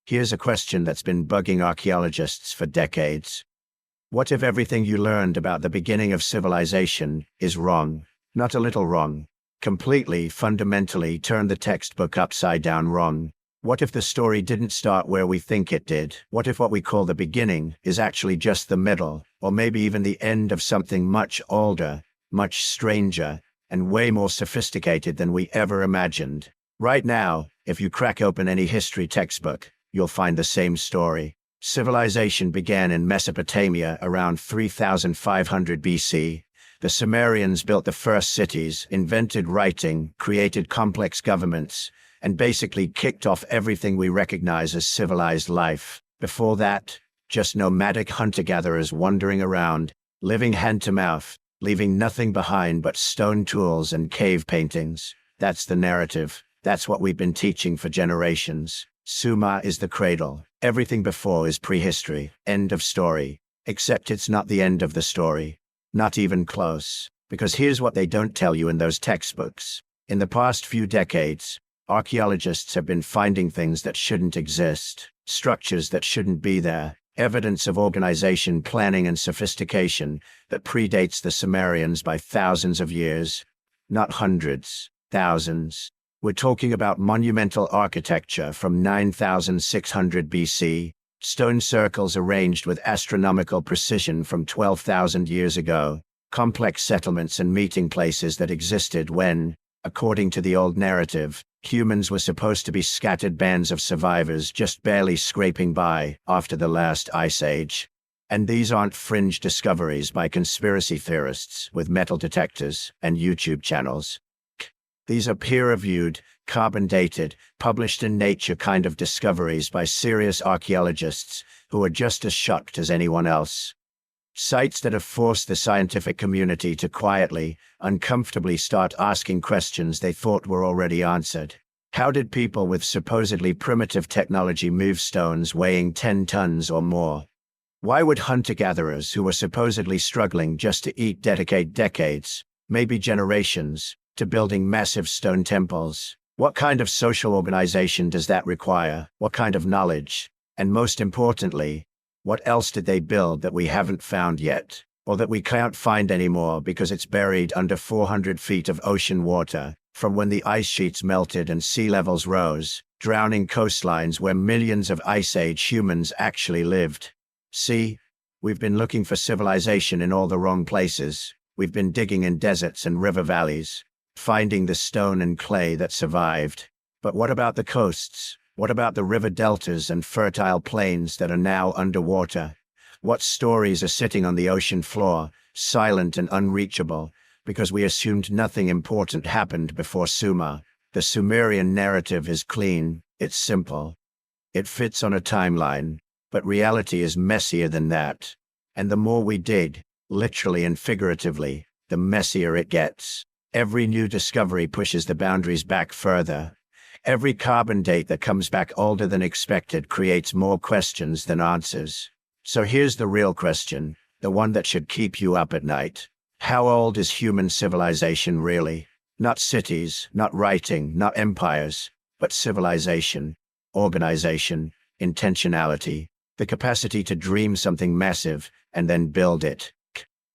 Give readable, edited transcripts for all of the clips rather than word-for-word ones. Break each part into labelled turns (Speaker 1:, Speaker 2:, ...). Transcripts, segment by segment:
Speaker 1: Here's a question that's been bugging archaeologists for decades. What if everything you learned about the beginning of civilization is wrong? Not a little wrong. Completely, fundamentally turn the textbook upside down wrong. What if the story didn't start where we think it did? What if what we call the beginning is actually just the middle, or maybe even the end of something much older, much stranger, and way more sophisticated than we ever imagined? Right now, if you crack open any history textbook, you'll find the same story. Civilization began in Mesopotamia around 3500 BC. The Sumerians built the first cities, invented writing, created complex governments, and basically kicked off everything we recognize as civilized life. Before that, just nomadic hunter-gatherers wandering around, living hand-to-mouth, leaving nothing behind but stone tools and cave paintings. That's the narrative. That's what we've been teaching for generations. Sumer is the cradle. Everything before is prehistory. End of story. Except it's not the end of the story. Not even close. Because here's what they don't tell you in those textbooks. In the past few decades, archaeologists have been finding things that shouldn't exist, structures that shouldn't be there, evidence of organization, planning, and sophistication that predates the Sumerians by thousands of years. Not hundreds, thousands. We're talking about monumental architecture from 9600 BC, stone circles arranged with astronomical precision from 12,000 years ago, complex settlements and meeting places that existed when, according to the old narrative, humans were supposed to be scattered bands of survivors just barely scraping by after the last ice age. And these aren't fringe discoveries by conspiracy theorists with metal detectors and YouTube channels. These are peer-reviewed, carbon-dated, published in Nature kind of discoveries by serious archaeologists who are just as shocked as anyone else. Sites that have forced the scientific community to quietly, uncomfortably start asking questions they thought were already answered. How did people with supposedly primitive technology move stones weighing 10 tons or more? Why would hunter-gatherers who were supposedly struggling just to eat dedicate decades, maybe generations, to building massive stone temples? What kind of social organization does that require? What kind of knowledge? And most importantly, what else did they build that we haven't found yet, or that we can't find anymore because it's buried under 400 feet of ocean water, from when the ice sheets melted and sea levels rose, drowning coastlines where millions of Ice Age humans actually lived? See, we've been looking for civilization in all the wrong places. We've been digging in deserts and river valleys, finding the stone and clay that survived. But what about the coasts? What about the river deltas and fertile plains that are now underwater? What stories are sitting on the ocean floor, silent and unreachable, because we assumed nothing important happened before Sumer? The Sumerian narrative is clean, it's simple. It fits on a timeline, but reality is messier than that. And the more we dig, literally and figuratively, the messier it gets. Every new discovery pushes the boundaries back further. Every carbon date that comes back older than expected creates more questions than answers. So here's the real question, the one that should keep you up at night. How old is human civilization really? Not cities, not writing, not empires, but civilization, organization, intentionality, the capacity to dream something massive and then build it.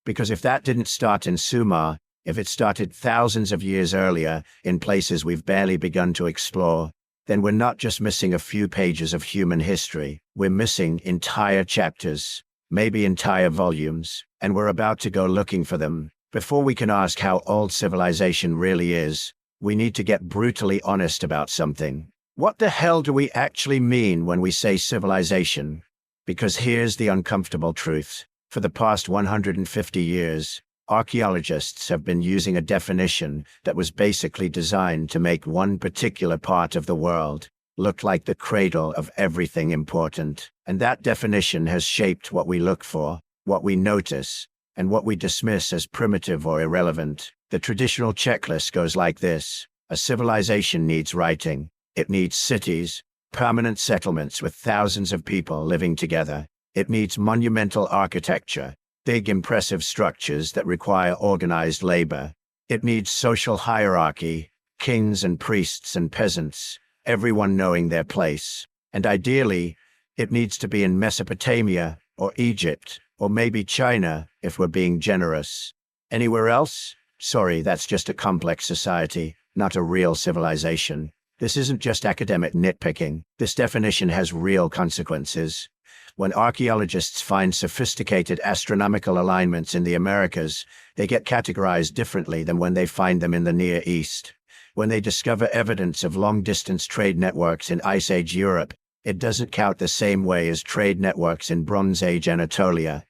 Speaker 1: Because if that didn't start in Sumer, if it started thousands of years earlier in places we've barely begun to explore, then we're not just missing a few pages of human history, we're missing entire chapters, maybe entire volumes, and we're about to go looking for them. Before we can ask how old civilization really is, we need to get brutally honest about something. What the hell do we actually mean when we say civilization? Because here's the uncomfortable truth. For the past 150 years, archaeologists have been using a definition that was basically designed to make one particular part of the world look like the cradle of everything important. And that definition has shaped what we look for, what we notice, and what we dismiss as primitive or irrelevant. The traditional checklist goes like this. A civilization needs writing. It needs cities, permanent settlements with thousands of people living together. It needs monumental architecture, big impressive structures that require organized labor. It needs social hierarchy, kings and priests and peasants, everyone knowing their place. And ideally, it needs to be in Mesopotamia or Egypt or maybe China if we're being generous. Anywhere else? Sorry, that's just a complex society, not a real civilization. This isn't just academic nitpicking. This definition has real consequences. When archaeologists find sophisticated astronomical alignments in the Americas, they get categorized differently than when they find them in the Near East. When they discover evidence of long-distance trade networks in Ice Age Europe, it doesn't count the same way as trade networks in Bronze Age Anatolia.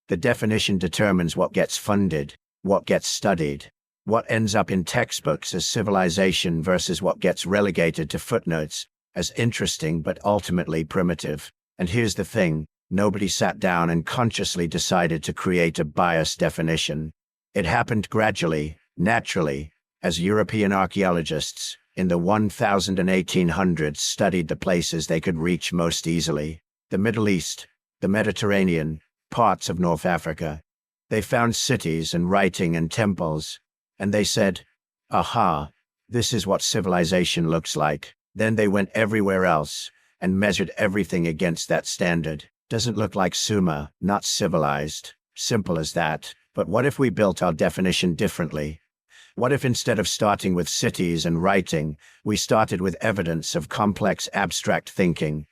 Speaker 1: The definition determines what gets funded, what gets studied, what ends up in textbooks as civilization versus what gets relegated to footnotes as interesting but ultimately primitive. And here's the thing, nobody sat down and consciously decided to create a biased definition. It happened gradually, naturally, as European archaeologists in the 1000s and 1800s studied the places they could reach most easily: the Middle East, the Mediterranean, parts of North Africa. They found cities and writing and temples, and they said, aha, this is what civilization looks like. Then they went everywhere else and measured everything against that standard. Doesn't look like Sumer, not civilized. Simple as that. But what if we built our definition differently? What if instead of starting with cities and writing, we started with evidence of complex abstract thinking?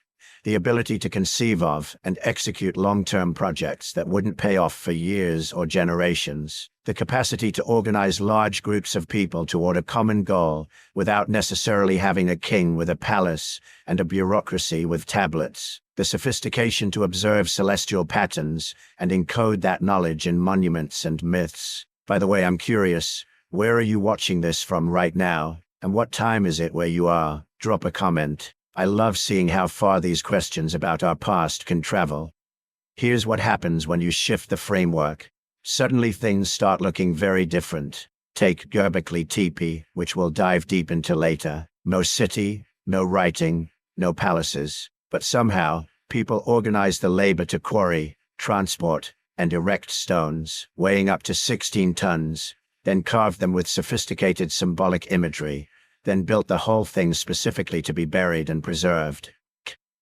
Speaker 1: The ability to conceive of and execute long-term projects that wouldn't pay off for years or generations. The capacity to organize large groups of people toward a common goal without necessarily having a king with a palace and a bureaucracy with tablets. The sophistication to observe celestial patterns and encode that knowledge in monuments and myths. By the way, I'm curious, where are you watching this from right now? And what time is it where you are? Drop a comment. I love seeing how far these questions about our past can travel. Here's what happens when you shift the framework. Suddenly things start looking very different. Take Göbekli Tepe, which we'll dive deep into later. No city, no writing, no palaces. But somehow, people organize the labor to quarry, transport, and erect stones, weighing up to 16 tons, then carve them with sophisticated symbolic imagery, then built the whole thing specifically to be buried and preserved.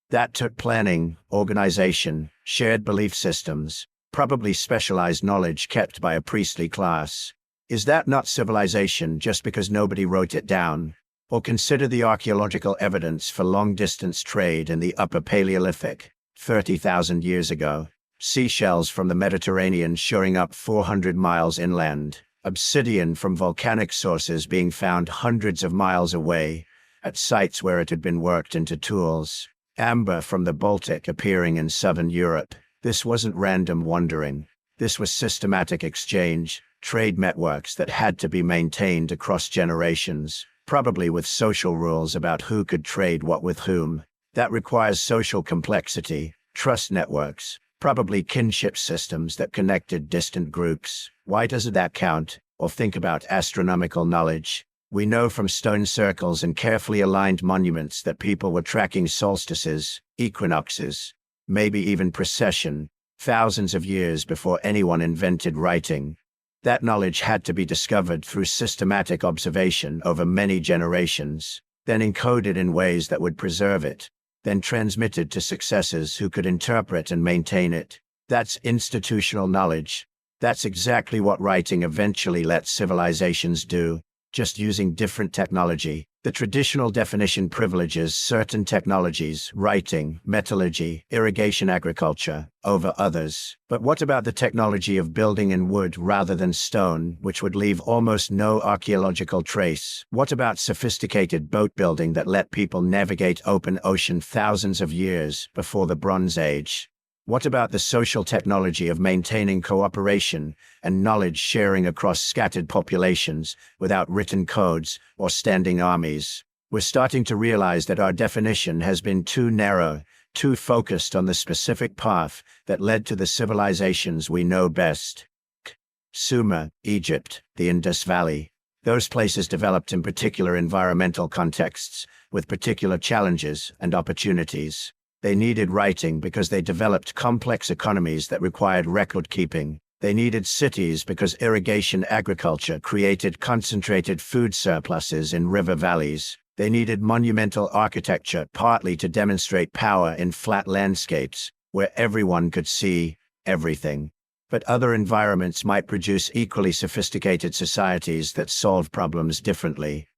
Speaker 1: That took planning, organization, shared belief systems, probably specialized knowledge kept by a priestly class. Is that not civilization just because nobody wrote it down? Or consider the archaeological evidence for long-distance trade in the Upper Paleolithic, 30,000 years ago. Seashells from the Mediterranean shoring up 400 miles inland. Obsidian from volcanic sources being found hundreds of miles away, at sites where it had been worked into tools. Amber from the Baltic appearing in southern Europe. This wasn't random wandering. This was systematic exchange, trade networks that had to be maintained across generations, probably with social rules about who could trade what with whom. That requires social complexity, trust networks, probably kinship systems that connected distant groups. Why doesn't that count? Or think about astronomical knowledge. We know from stone circles and carefully aligned monuments that people were tracking solstices, equinoxes, maybe even precession, thousands of years before anyone invented writing. That knowledge had to be discovered through systematic observation over many generations, then encoded in ways that would preserve it, then transmitted to successors who could interpret and maintain it. That's institutional knowledge. That's exactly what writing eventually lets civilizations do, just using different technology. The traditional definition privileges certain technologies, writing, metallurgy, irrigation agriculture, over others. But what about the technology of building in wood rather than stone, which would leave almost no archaeological trace? What about sophisticated boat building that let people navigate open ocean thousands of years before the Bronze Age? What about the social technology of maintaining cooperation and knowledge sharing across scattered populations without written codes or standing armies? We're starting to realize that our definition has been too narrow, too focused on the specific path that led to the civilizations we know best. Sumer, Egypt, the Indus Valley. Those places developed in particular environmental contexts, with particular challenges and opportunities. They needed writing because they developed complex economies that required record-keeping. They needed cities because irrigation agriculture created concentrated food surpluses in river valleys. They needed monumental architecture partly to demonstrate power in flat landscapes where everyone could see everything. But other environments might produce equally sophisticated societies that solve problems differently.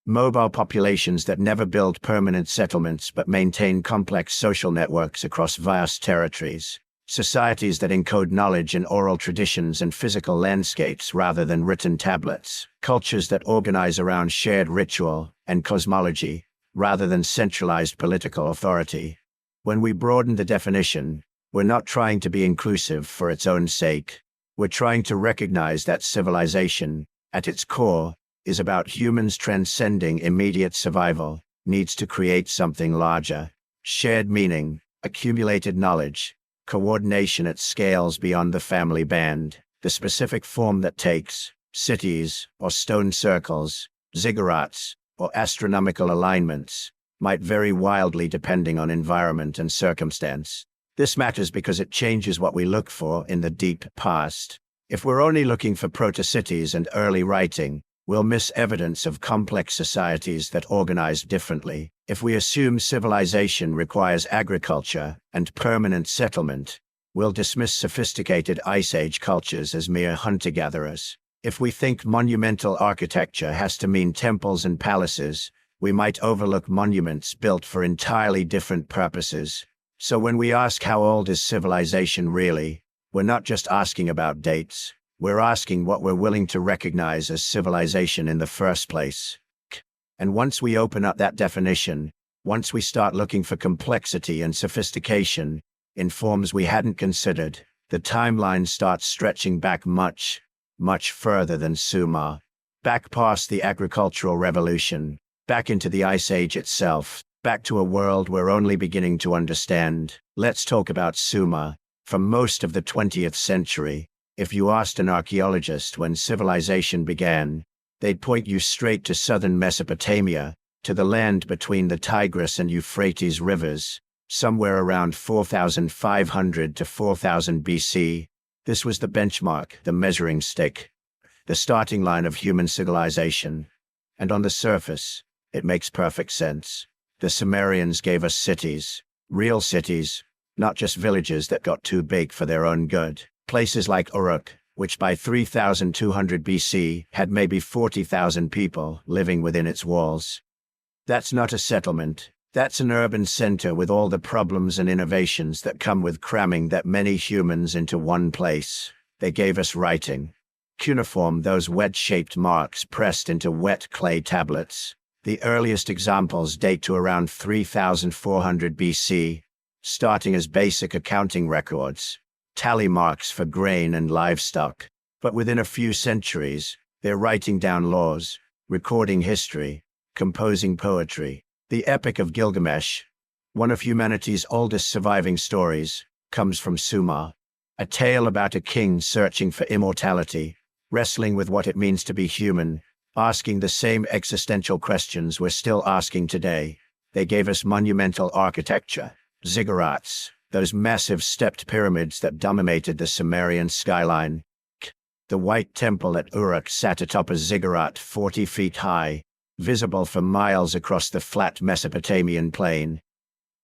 Speaker 1: Mobile populations that never build permanent settlements but maintain complex social networks across vast territories. Societies that encode knowledge in oral traditions and physical landscapes rather than written tablets. Cultures that organize around shared ritual and cosmology rather than centralized political authority. When we broaden the definition, we're not trying to be inclusive for its own sake. We're trying to recognize that civilization, at its core, is about humans transcending immediate survival, needs to create something larger. Shared meaning, accumulated knowledge, coordination at scales beyond the family band, the specific form that takes, cities, or stone circles, ziggurats, or astronomical alignments, might vary wildly depending on environment and circumstance. This matters because it changes what we look for in the deep past. If we're only looking for proto-cities and early writing, we'll miss evidence of complex societies that organized differently. If we assume civilization requires agriculture and permanent settlement, we'll dismiss sophisticated Ice Age cultures as mere hunter-gatherers. If we think monumental architecture has to mean temples and palaces, we might overlook monuments built for entirely different purposes. So when we ask how old is civilization really, we're not just asking about dates. We're asking what we're willing to recognize as civilization in the first place. And once we open up that definition, once we start looking for complexity and sophistication in forms we hadn't considered, the timeline starts stretching back much, much further than Sumer. Back past the agricultural revolution, back into the Ice Age itself, back to a world we're only beginning to understand. Let's talk about Sumer. For most of the 20th century, if you asked an archaeologist when civilization began, they'd point you straight to southern Mesopotamia, to the land between the Tigris and Euphrates rivers, somewhere around 4,500 to 4,000 BC. This was the benchmark, the measuring stick, the starting line of human civilization. And on the surface, it makes perfect sense. The Sumerians gave us cities, real cities, not just villages that got too big for their own good. Places like Uruk, which by 3,200 BC had maybe 40,000 people living within its walls. That's not a settlement. That's an urban center with all the problems and innovations that come with cramming that many humans into one place. They gave us writing. Cuneiform, those wedge-shaped marks pressed into wet clay tablets. The earliest examples date to around 3,400 BC, starting as basic accounting records. Tally marks for grain and livestock. But within a few centuries, they're writing down laws, recording history, composing poetry. The Epic of Gilgamesh, one of humanity's oldest surviving stories, comes from Sumer. A tale about a king searching for immortality, wrestling with what it means to be human, asking the same existential questions we're still asking today. They gave us monumental architecture, ziggurats, those massive stepped pyramids that dominated the Sumerian skyline. The White Temple at Uruk sat atop a ziggurat 40 feet high, visible for miles across the flat Mesopotamian plain.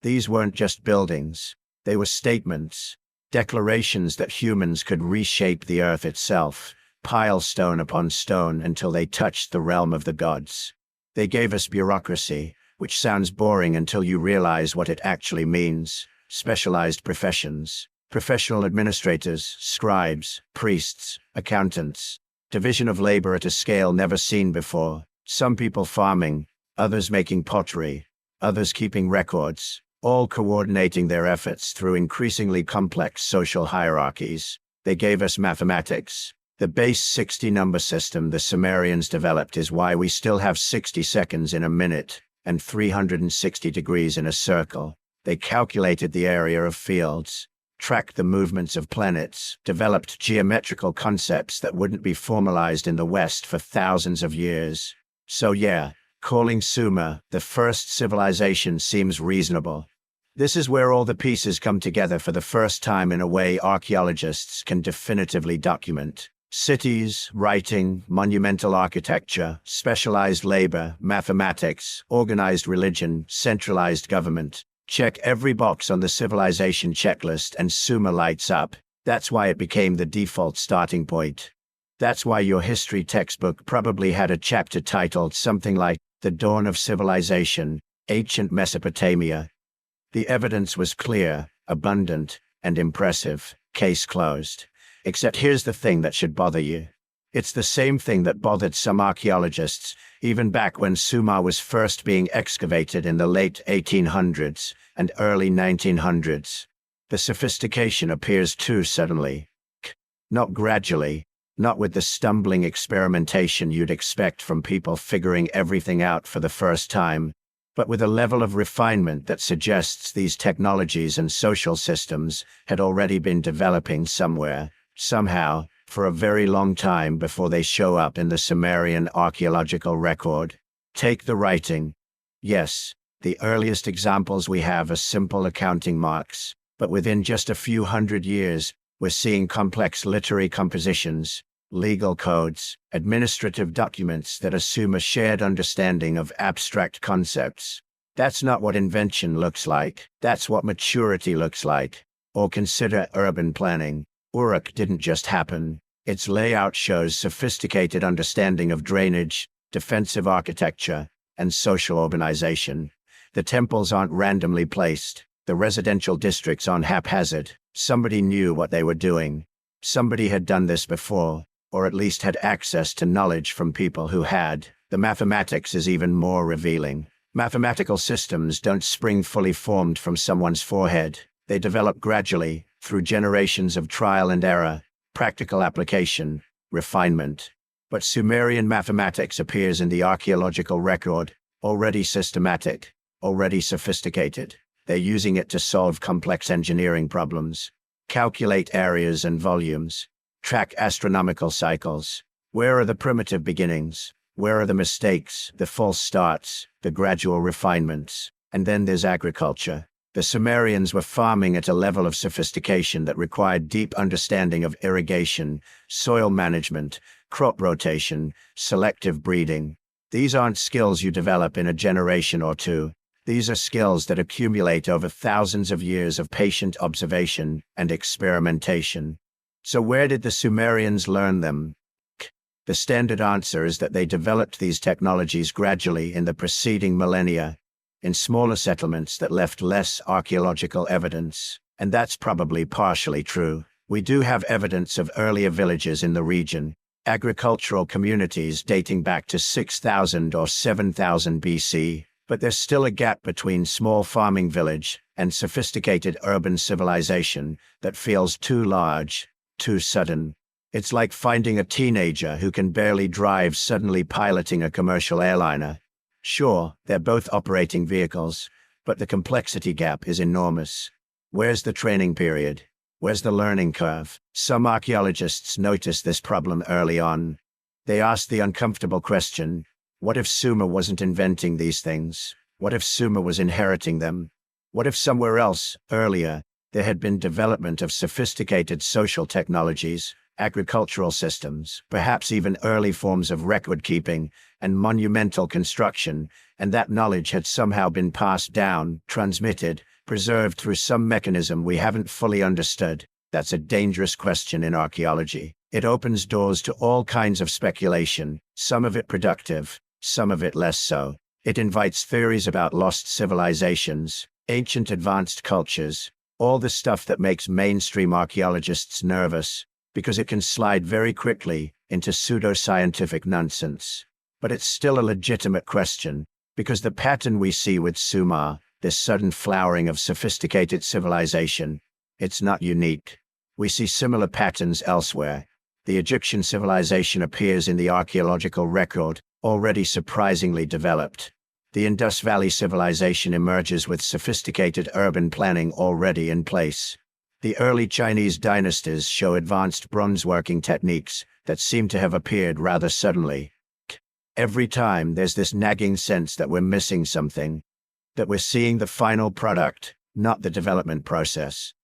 Speaker 1: These weren't just buildings. They were statements, declarations that humans could reshape the earth itself, pile stone upon stone until they touched the realm of the gods. They gave us bureaucracy, which sounds boring until you realize what it actually means. Specialized professions, professional administrators, scribes, priests, accountants, division of labor at a scale never seen before, some people farming, others making pottery, others keeping records, all coordinating their efforts through increasingly complex social hierarchies. They gave us mathematics. The base 60 number system the Sumerians developed is why we still have 60 seconds in a minute and 360 degrees in a circle. They calculated the area of fields, tracked the movements of planets, developed geometrical concepts that wouldn't be formalized in the West for thousands of years. So yeah, calling Sumer the first civilization seems reasonable. This is where all the pieces come together for the first time in a way archaeologists can definitively document. Cities, writing, monumental architecture, specialized labor, mathematics, organized religion, centralized government. Check every box on the civilization checklist and Sumer lights up. That's why it became the default starting point. That's why your history textbook probably had a chapter titled something like The Dawn of Civilization, Ancient Mesopotamia. The evidence was clear, abundant, and impressive. Case closed. Except here's the thing that should bother you. It's the same thing that bothered some archaeologists, even back when Sumer was first being excavated in the late 1800s and early 1900s. The sophistication appears too suddenly. Not gradually, not with the stumbling experimentation you'd expect from people figuring everything out for the first time, but with a level of refinement that suggests these technologies and social systems had already been developing somewhere, somehow, for a very long time before they show up in the Sumerian archaeological record. Take the writing. Yes, the earliest examples we have are simple accounting marks, but within just a few hundred years, we're seeing complex literary compositions, legal codes, administrative documents that assume a shared understanding of abstract concepts. That's not what invention looks like. That's what maturity looks like. Or consider urban planning. Uruk didn't just happen. Its layout shows sophisticated understanding of drainage, defensive architecture, and social organization. The temples aren't randomly placed. The residential districts aren't haphazard. Somebody knew what they were doing. Somebody had done this before, or at least had access to knowledge from people who had. The mathematics is even more revealing. Mathematical systems don't spring fully formed from someone's forehead. They develop gradually, through generations of trial and error, practical application, refinement. But Sumerian mathematics appears in the archaeological record, already systematic, already sophisticated. They're using it to solve complex engineering problems, calculate areas and volumes, track astronomical cycles. Where are the primitive beginnings? Where are the mistakes, the false starts, the gradual refinements? And then there's agriculture. The Sumerians were farming at a level of sophistication that required deep understanding of irrigation, soil management, crop rotation, selective breeding. These aren't skills you develop in a generation or two. These are skills that accumulate over thousands of years of patient observation and experimentation. So where did the Sumerians learn them? The standard answer is that they developed these technologies gradually in the preceding millennia, in smaller settlements that left less archaeological evidence. And that's probably partially true. We do have evidence of earlier villages in the region, agricultural communities dating back to 6000 or 7000 BC, but there's still a gap between small farming village and sophisticated urban civilization that feels too large, too sudden. It's like finding a teenager who can barely drive suddenly piloting a commercial airliner. Sure, they're both operating vehicles, but the complexity gap is enormous. Where's the training period? Where's the learning curve? Some archaeologists noticed this problem early on. They asked the uncomfortable question, what if Sumer wasn't inventing these things? What if Sumer was inheriting them? What if somewhere else, earlier, there had been development of sophisticated social technologies, agricultural systems, perhaps even early forms of record-keeping and monumental construction, and that knowledge had somehow been passed down, transmitted, preserved through some mechanism we haven't fully understood? That's a dangerous question in archaeology. It opens doors to all kinds of speculation, some of it productive, some of it less so. It invites theories about lost civilizations, ancient advanced cultures, all the stuff that makes mainstream archaeologists nervous, because it can slide very quickly into pseudoscientific nonsense. But it's still a legitimate question, because the pattern we see with Sumer, this sudden flowering of sophisticated civilization, it's not unique. We see similar patterns elsewhere. The Egyptian civilization appears in the archaeological record, already surprisingly developed. The Indus Valley civilization emerges with sophisticated urban planning already in place. The early Chinese dynasties show advanced bronze-working techniques that seem to have appeared rather suddenly. Every time there's this nagging sense that we're missing something, that we're seeing the final product, not the development process.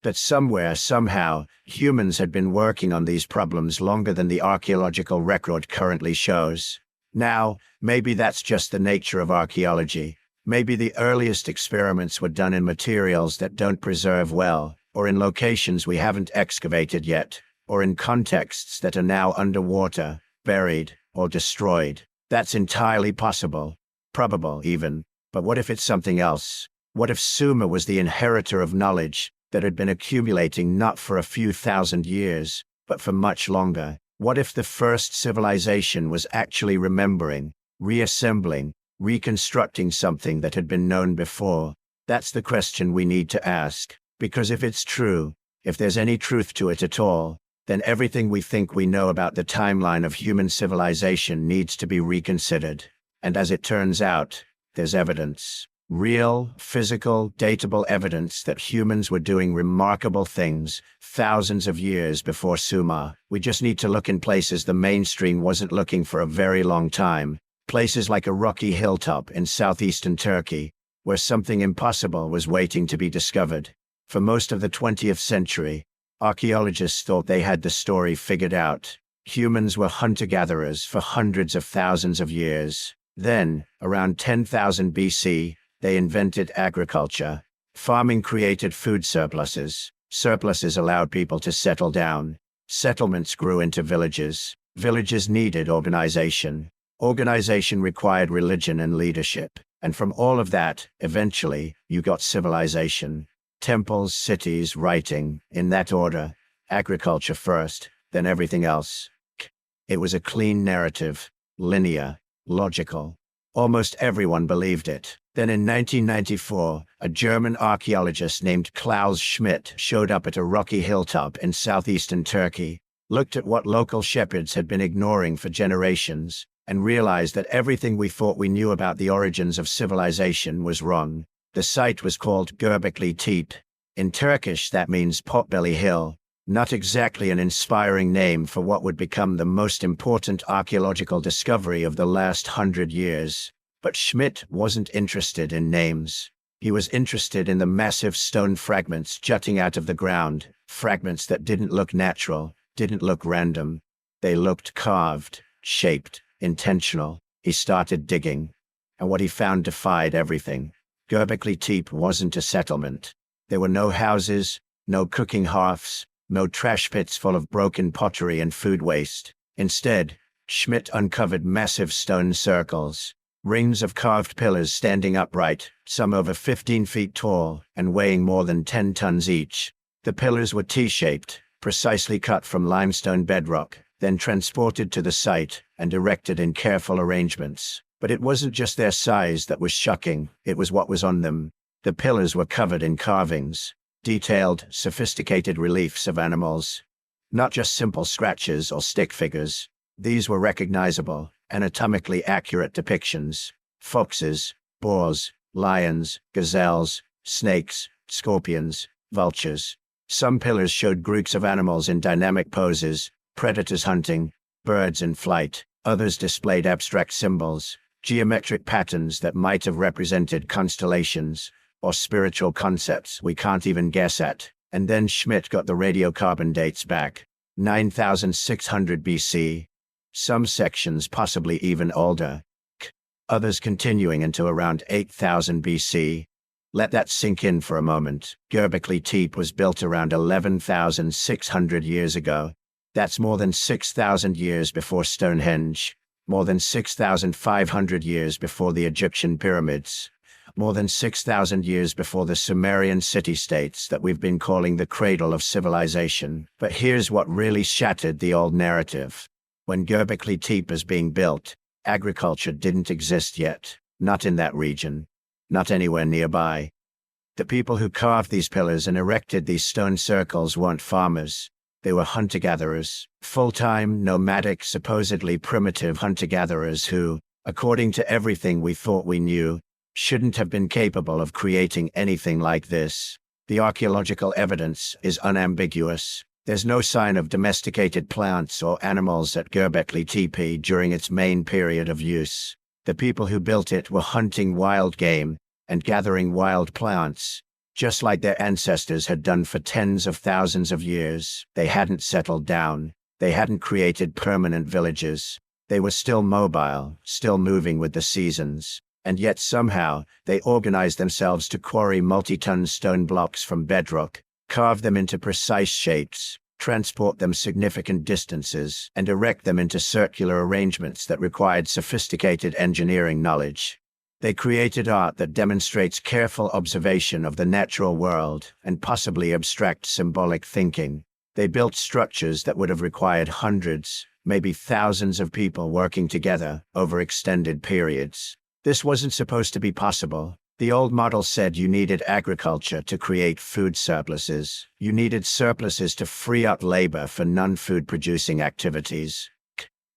Speaker 1: That somewhere, somehow, humans had been working on these problems longer than the archaeological record currently shows. Now, maybe that's just the nature of archaeology. Maybe the earliest experiments were done in materials that don't preserve well, or in locations we haven't excavated yet, or in contexts that are now underwater, buried, or destroyed. That's entirely possible. Probable, even. But what if it's something else? What if Sumer was the inheritor of knowledge that had been accumulating not for a few thousand years, but for much longer? What if the first civilization was actually remembering, reassembling, reconstructing something that had been known before? That's the question we need to ask, because if it's true, if there's any truth to it at all, then everything we think we know about the timeline of human civilization needs to be reconsidered. And as it turns out, there's evidence. Real, physical, datable evidence that humans were doing remarkable things thousands of years before Sumer. We just need to look in places the mainstream wasn't looking for a very long time. Places like a rocky hilltop in southeastern Turkey, where something impossible was waiting to be discovered. For most of the 20th century, archaeologists thought they had the story figured out. Humans were hunter-gatherers for hundreds of thousands of years. Then, around 10,000 BC, they invented agriculture. Farming created food surpluses. Surpluses allowed people to settle down. Settlements grew into villages. Villages needed organization. Organization required religion and leadership. And from all of that, eventually, you got civilization. Temples, cities, writing, in that order. Agriculture first, then everything else. It was a clean narrative, linear, logical. Almost everyone believed it. Then in 1994, a German archaeologist named Klaus Schmidt showed up at a rocky hilltop in southeastern Turkey, looked at what local shepherds had been ignoring for generations, and realized that everything we thought we knew about the origins of civilization was wrong. The site was called Göbekli Tepe. In Turkish, that means Potbelly Hill. Not exactly an inspiring name for what would become the most important archaeological discovery of the last 100 years. But Schmidt wasn't interested in names. He was interested in the massive stone fragments jutting out of the ground, fragments that didn't look natural, didn't look random. They looked carved, shaped, intentional. He started digging, and what he found defied everything. Göbekli Tepe wasn't a settlement. There were no houses, no cooking hearths, no trash pits full of broken pottery and food waste. Instead, Schmidt uncovered massive stone circles, rings of carved pillars standing upright, some over 15 feet tall and weighing more than 10 tons each. The pillars were T-shaped, precisely cut from limestone bedrock, then transported to the site and erected in careful arrangements. But it wasn't just their size that was shocking, it was what was on them. The pillars were covered in carvings. Detailed, sophisticated reliefs of animals. Not just simple scratches or stick figures. These were recognizable, anatomically accurate depictions. Foxes, boars, lions, gazelles, snakes, scorpions, vultures. Some pillars showed groups of animals in dynamic poses, predators hunting, birds in flight. Others displayed abstract symbols, geometric patterns that might have represented constellations, or spiritual concepts we can't even guess at. And then Schmidt got the radiocarbon dates back. 9,600 BC. Some sections possibly even older. Others continuing into around 8,000 BC. Let that sink in for a moment. Göbekli Tepe was built around 11,600 years ago. That's more than 6,000 years before Stonehenge. More than 6,500 years before the Egyptian pyramids. More than 6,000 years before the Sumerian city-states that we've been calling the cradle of civilization. But here's what really shattered the old narrative. When Göbekli Tepe was being built, agriculture didn't exist yet. Not in that region. Not anywhere nearby. The people who carved these pillars and erected these stone circles weren't farmers. They were hunter-gatherers. Full-time, nomadic, supposedly primitive hunter-gatherers who, according to everything we thought we knew, shouldn't have been capable of creating anything like this. The archaeological evidence is unambiguous. There's no sign of domesticated plants or animals at Göbekli Tepe during its main period of use. The people who built it were hunting wild game and gathering wild plants, Just like their ancestors had done for tens of thousands of years, they hadn't settled down. They hadn't created permanent villages. They were still mobile, still moving with the seasons. And yet somehow, they organized themselves to quarry multi-ton stone blocks from bedrock, carve them into precise shapes, transport them significant distances, and erect them into circular arrangements that required sophisticated engineering knowledge. They created art that demonstrates careful observation of the natural world and possibly abstract symbolic thinking. They built structures that would have required hundreds, maybe thousands of people working together over extended periods. This wasn't supposed to be possible. The old model said you needed agriculture to create food surpluses. You needed surpluses to free up labor for non-food producing activities.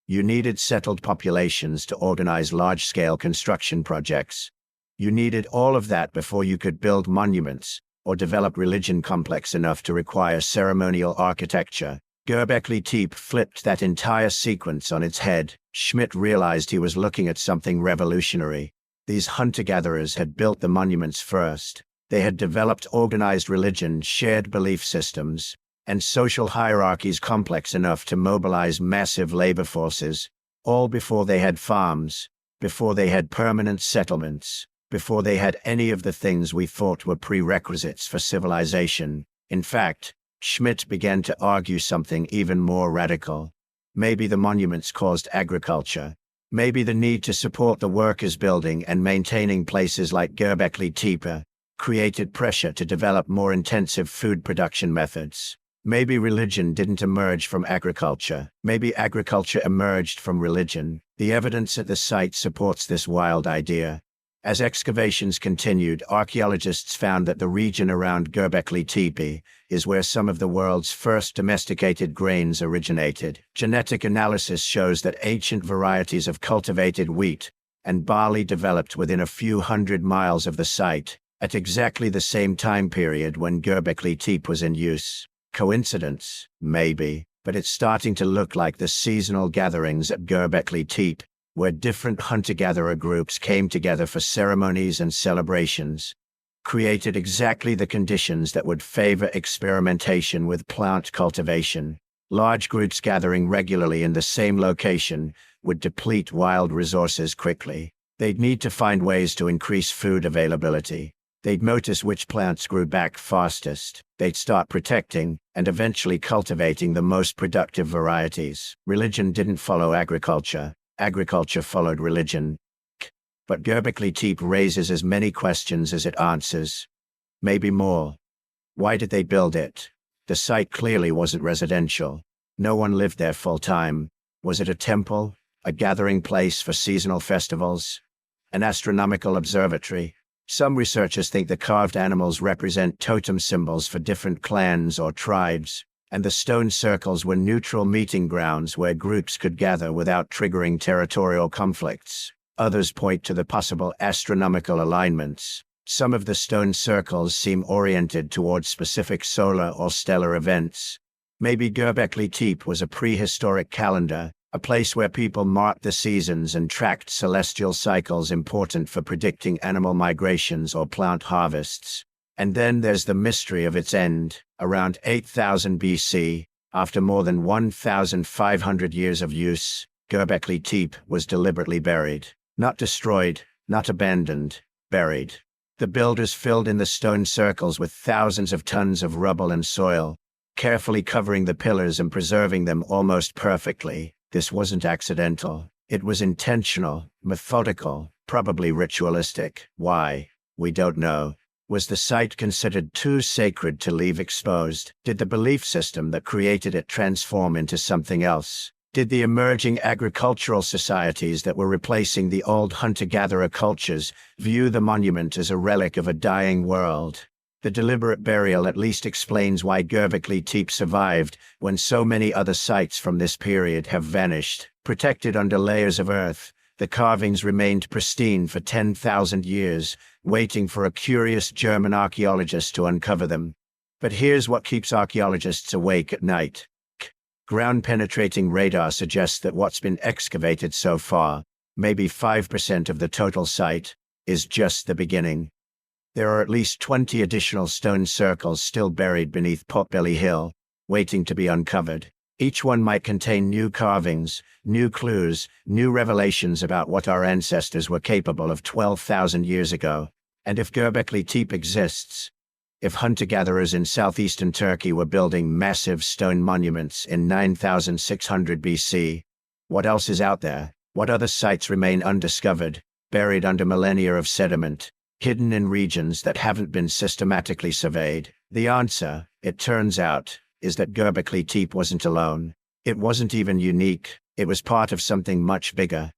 Speaker 1: You needed settled populations to organize large-scale construction projects. You needed all of that before you could build monuments or develop religion complex enough to require ceremonial architecture. Göbekli Tepe flipped that entire sequence on its head. Schmidt realized he was looking at something revolutionary. These hunter-gatherers had built the monuments first. They had developed organized religion, shared belief systems, and social hierarchies complex enough to mobilize massive labor forces, all before they had farms, before they had permanent settlements, before they had any of the things we thought were prerequisites for civilization. In fact, Schmidt began to argue something even more radical. Maybe the monuments caused agriculture. Maybe the need to support the workers building and maintaining places like Göbekli Tepe created pressure to develop more intensive food production methods. Maybe religion didn't emerge from agriculture. Maybe agriculture emerged from religion. The evidence at the site supports this wild idea. As excavations continued, archaeologists found that the region around Göbekli Tepe is where some of the world's first domesticated grains originated. Genetic analysis shows that ancient varieties of cultivated wheat and barley developed within a few hundred miles of the site, at exactly the same time period when Göbekli Tepe was in use. Coincidence? Maybe, but it's starting to look like the seasonal gatherings at Göbekli Tepe, where different hunter-gatherer groups came together for ceremonies and celebrations, created exactly the conditions that would favor experimentation with plant cultivation. Large groups gathering regularly in the same location would deplete wild resources quickly. They'd need to find ways to increase food availability. They'd notice which plants grew back fastest. They'd start protecting and eventually cultivating the most productive varieties. Religion didn't follow agriculture. Agriculture followed religion. But Göbekli Tepe raises as many questions as it answers. Maybe more. Why did they build it? The site clearly wasn't residential. No one lived there full-time. Was it a temple? A gathering place for seasonal festivals? An astronomical observatory? Some researchers think the carved animals represent totem symbols for different clans or tribes, and the stone circles were neutral meeting grounds where groups could gather without triggering territorial conflicts. Others point to the possible astronomical alignments. Some of the stone circles seem oriented towards specific solar or stellar events. Maybe Göbekli Tepe was a prehistoric calendar, a place where people marked the seasons and tracked celestial cycles important for predicting animal migrations or plant harvests. And then there's the mystery of its end. Around 8000 BC, after more than 1,500 years of use, Göbekli Tepe was deliberately buried. Not destroyed, not abandoned, buried. The builders filled in the stone circles with thousands of tons of rubble and soil, carefully covering the pillars and preserving them almost perfectly. This wasn't accidental. It was intentional, methodical, probably ritualistic. Why? We don't know. Was the site considered too sacred to leave exposed? Did the belief system that created it transform into something else? Did the emerging agricultural societies that were replacing the old hunter-gatherer cultures view the monument as a relic of a dying world? The deliberate burial at least explains why Göbekli Tepe survived when so many other sites from this period have vanished. Protected under layers of earth, the carvings remained pristine for 10,000 years, waiting for a curious German archaeologist to uncover them. But here's what keeps archaeologists awake at night. Ground-penetrating radar suggests that what's been excavated so far, maybe 5% of the total site, is just the beginning. There are at least 20 additional stone circles still buried beneath Potbelly Hill, waiting to be uncovered. Each one might contain new carvings, new clues, new revelations about what our ancestors were capable of 12,000 years ago. And if Göbekli Tepe exists, if hunter-gatherers in southeastern Turkey were building massive stone monuments in 9600 BC, what else is out there? What other sites remain undiscovered, buried under millennia of sediment, hidden in regions that haven't been systematically surveyed? The answer, it turns out, is that Göbekli Tepe wasn't alone. It wasn't even unique. It was part of something much bigger.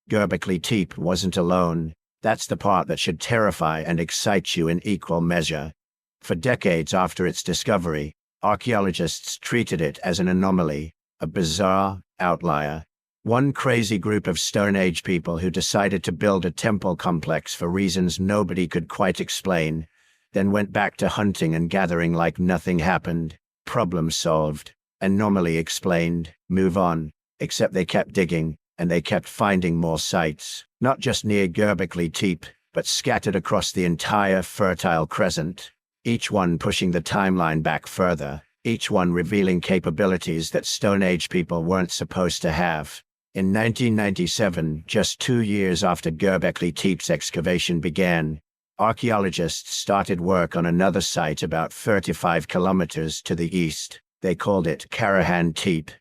Speaker 1: Göbekli Tepe wasn't alone. That's the part that should terrify and excite you in equal measure. For decades after its discovery, archaeologists treated it as an anomaly, a bizarre outlier. One crazy group of Stone Age people who decided to build a temple complex for reasons nobody could quite explain, then went back to hunting and gathering like nothing happened. Problem solved. Anomaly explained. Move on. Except they kept digging, and they kept finding more sites, not just near Göbekli Tepe, but scattered across the entire Fertile Crescent, each one pushing the timeline back further, each one revealing capabilities that Stone Age people weren't supposed to have. In 1997, just 2 years after Göbekli Tepe's excavation began, archaeologists started work on another site about 35 kilometers to the east. They called it Karahan Tepe.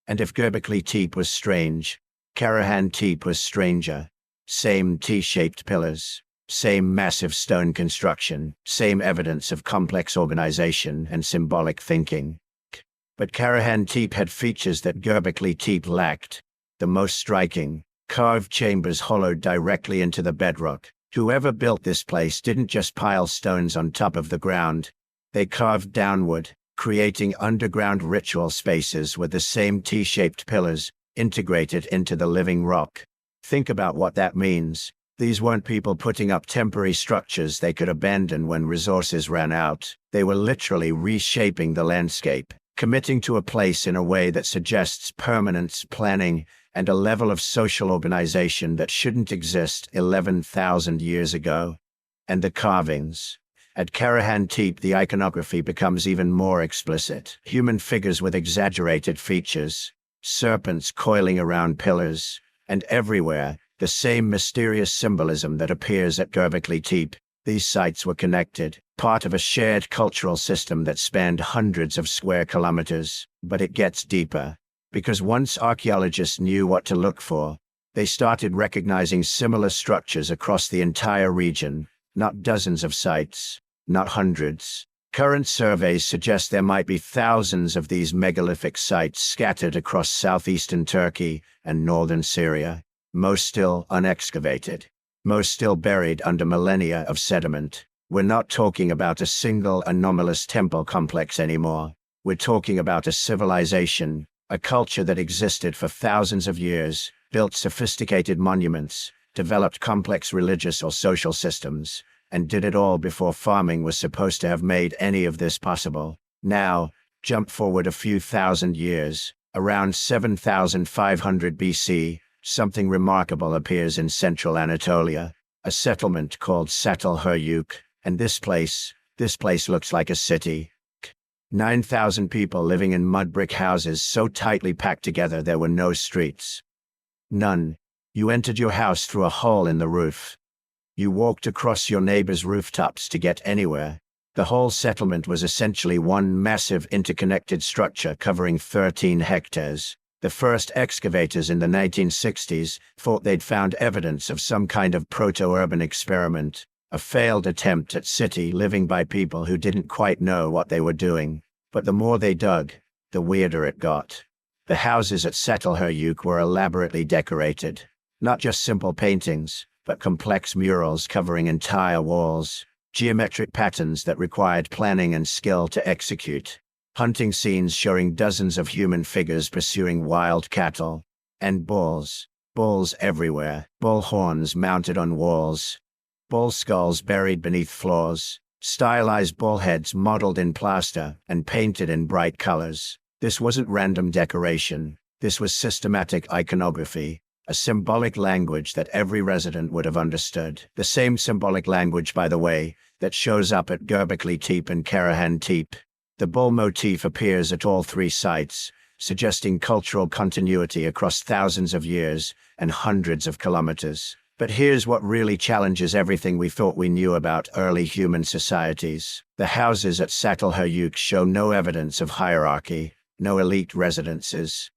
Speaker 1: And if Göbekli Tepe was strange, Karahan Tepe was stranger. Same T-shaped pillars, same massive stone construction, same evidence of complex organization and symbolic thinking. But Karahan Tepe had features that Göbekli Tepe lacked. The most striking, carved chambers hollowed directly into the bedrock. Whoever built this place didn't just pile stones on top of the ground. They carved downward, creating underground ritual spaces with the same T-shaped pillars, integrated into the living rock. Think about what that means. These weren't people putting up temporary structures they could abandon when resources ran out. They were literally reshaping the landscape, committing to a place in a way that suggests permanence, planning, and a level of social organization that shouldn't exist 11,000 years ago. And the carvings. At Karahan Tepe, the iconography becomes even more explicit. Human figures with exaggerated features, serpents coiling around pillars, and everywhere, the same mysterious symbolism that appears at Göbekli Tepe. These sites were connected, part of a shared cultural system that spanned hundreds of square kilometers. But it gets deeper. Because once archaeologists knew what to look for, they started recognizing similar structures across the entire region, not dozens of sites, not hundreds. Current surveys suggest there might be thousands of these megalithic sites scattered across southeastern Turkey and northern Syria, most still unexcavated, most still buried under millennia of sediment. We're not talking about a single anomalous temple complex anymore. We're talking about a civilization, a culture that existed for thousands of years, built sophisticated monuments, developed complex religious or social systems, and did it all before farming was supposed to have made any of this possible. Now, jump forward a few thousand years, around 7,500 BC, something remarkable appears in central Anatolia, a settlement called Çatalhöyük, and this place looks like a city. 9,000 people living in mud brick houses so tightly packed together there were no streets. None. You entered your house through a hole in the roof. You walked across your neighbor's rooftops to get anywhere. The whole settlement was essentially one massive interconnected structure covering 13 hectares. The first excavators in the 1960s thought they'd found evidence of some kind of proto-urban experiment, a failed attempt at city living by people who didn't quite know what they were doing. But the more they dug, the weirder it got. The houses at Çatalhöyük were elaborately decorated. Not just simple paintings, but complex murals covering entire walls. Geometric patterns that required planning and skill to execute. Hunting scenes showing dozens of human figures pursuing wild cattle. And bulls. Bulls everywhere. Bull horns mounted on walls. Bull skulls buried beneath floors, stylized bull heads modeled in plaster and painted in bright colors. This wasn't random decoration. This was systematic iconography, a symbolic language that every resident would have understood. The same symbolic language, by the way, that shows up at Göbekli Tepe and Karahan Tepe. The bull motif appears at all three sites, suggesting cultural continuity across thousands of years and hundreds of kilometers. But here's what really challenges everything we thought we knew about early human societies. The houses at Çatalhöyük show no evidence of hierarchy, no elite residences,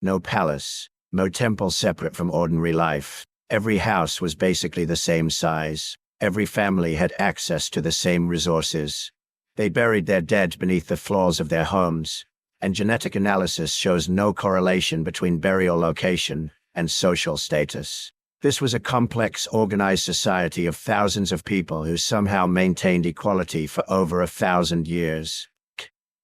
Speaker 1: no palace, no temple separate from ordinary life. Every house was basically the same size. Every family had access to the same resources. They buried their dead beneath the floors of their homes, and genetic analysis shows no correlation between burial location and social status. This was a complex, organized society of thousands of people who somehow maintained equality for over 1,000 years.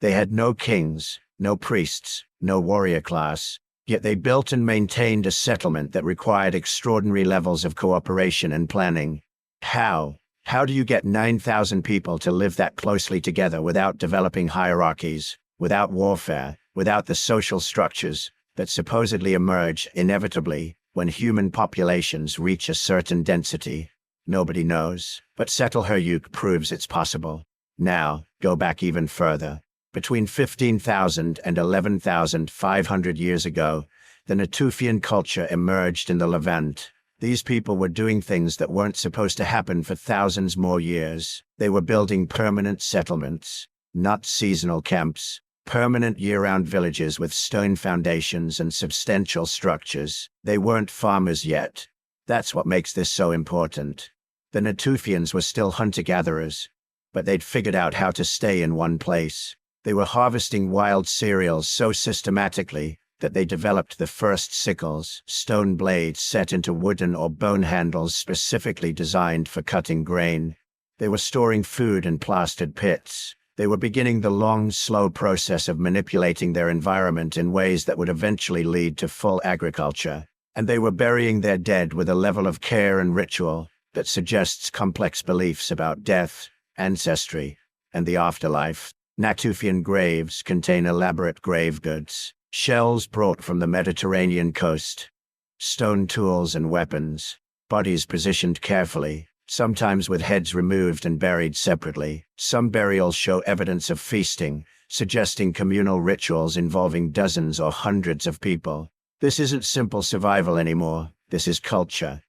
Speaker 1: They had no kings, no priests, no warrior class, yet they built and maintained a settlement that required extraordinary levels of cooperation and planning. How? How do you get 9,000 people to live that closely together without developing hierarchies, without warfare, without the social structures that supposedly emerge inevitably when human populations reach a certain density? Nobody knows, but Çatalhöyük proves it's possible. Now, go back even further. Between 15,000 and 11,500 years ago, the Natufian culture emerged in the Levant. These people were doing things that weren't supposed to happen for thousands more years. They were building permanent settlements, not seasonal camps, permanent year-round villages with stone foundations and substantial structures. They weren't farmers yet. That's what makes this so important. The Natufians were still hunter-gatherers, but they'd figured out how to stay in one place. They were harvesting wild cereals so systematically that they developed the first sickles, stone blades set into wooden or bone handles specifically designed for cutting grain. They were storing food in plastered pits. They were beginning the long, slow process of manipulating their environment in ways that would eventually lead to full agriculture. And they were burying their dead with a level of care and ritual that suggests complex beliefs about death, ancestry, and the afterlife. Natufian graves contain elaborate grave goods, shells brought from the Mediterranean coast, stone tools and weapons, bodies positioned carefully, sometimes with heads removed and buried separately. Some burials show evidence of feasting, suggesting communal rituals involving dozens or hundreds of people. This isn't simple survival anymore. This is culture.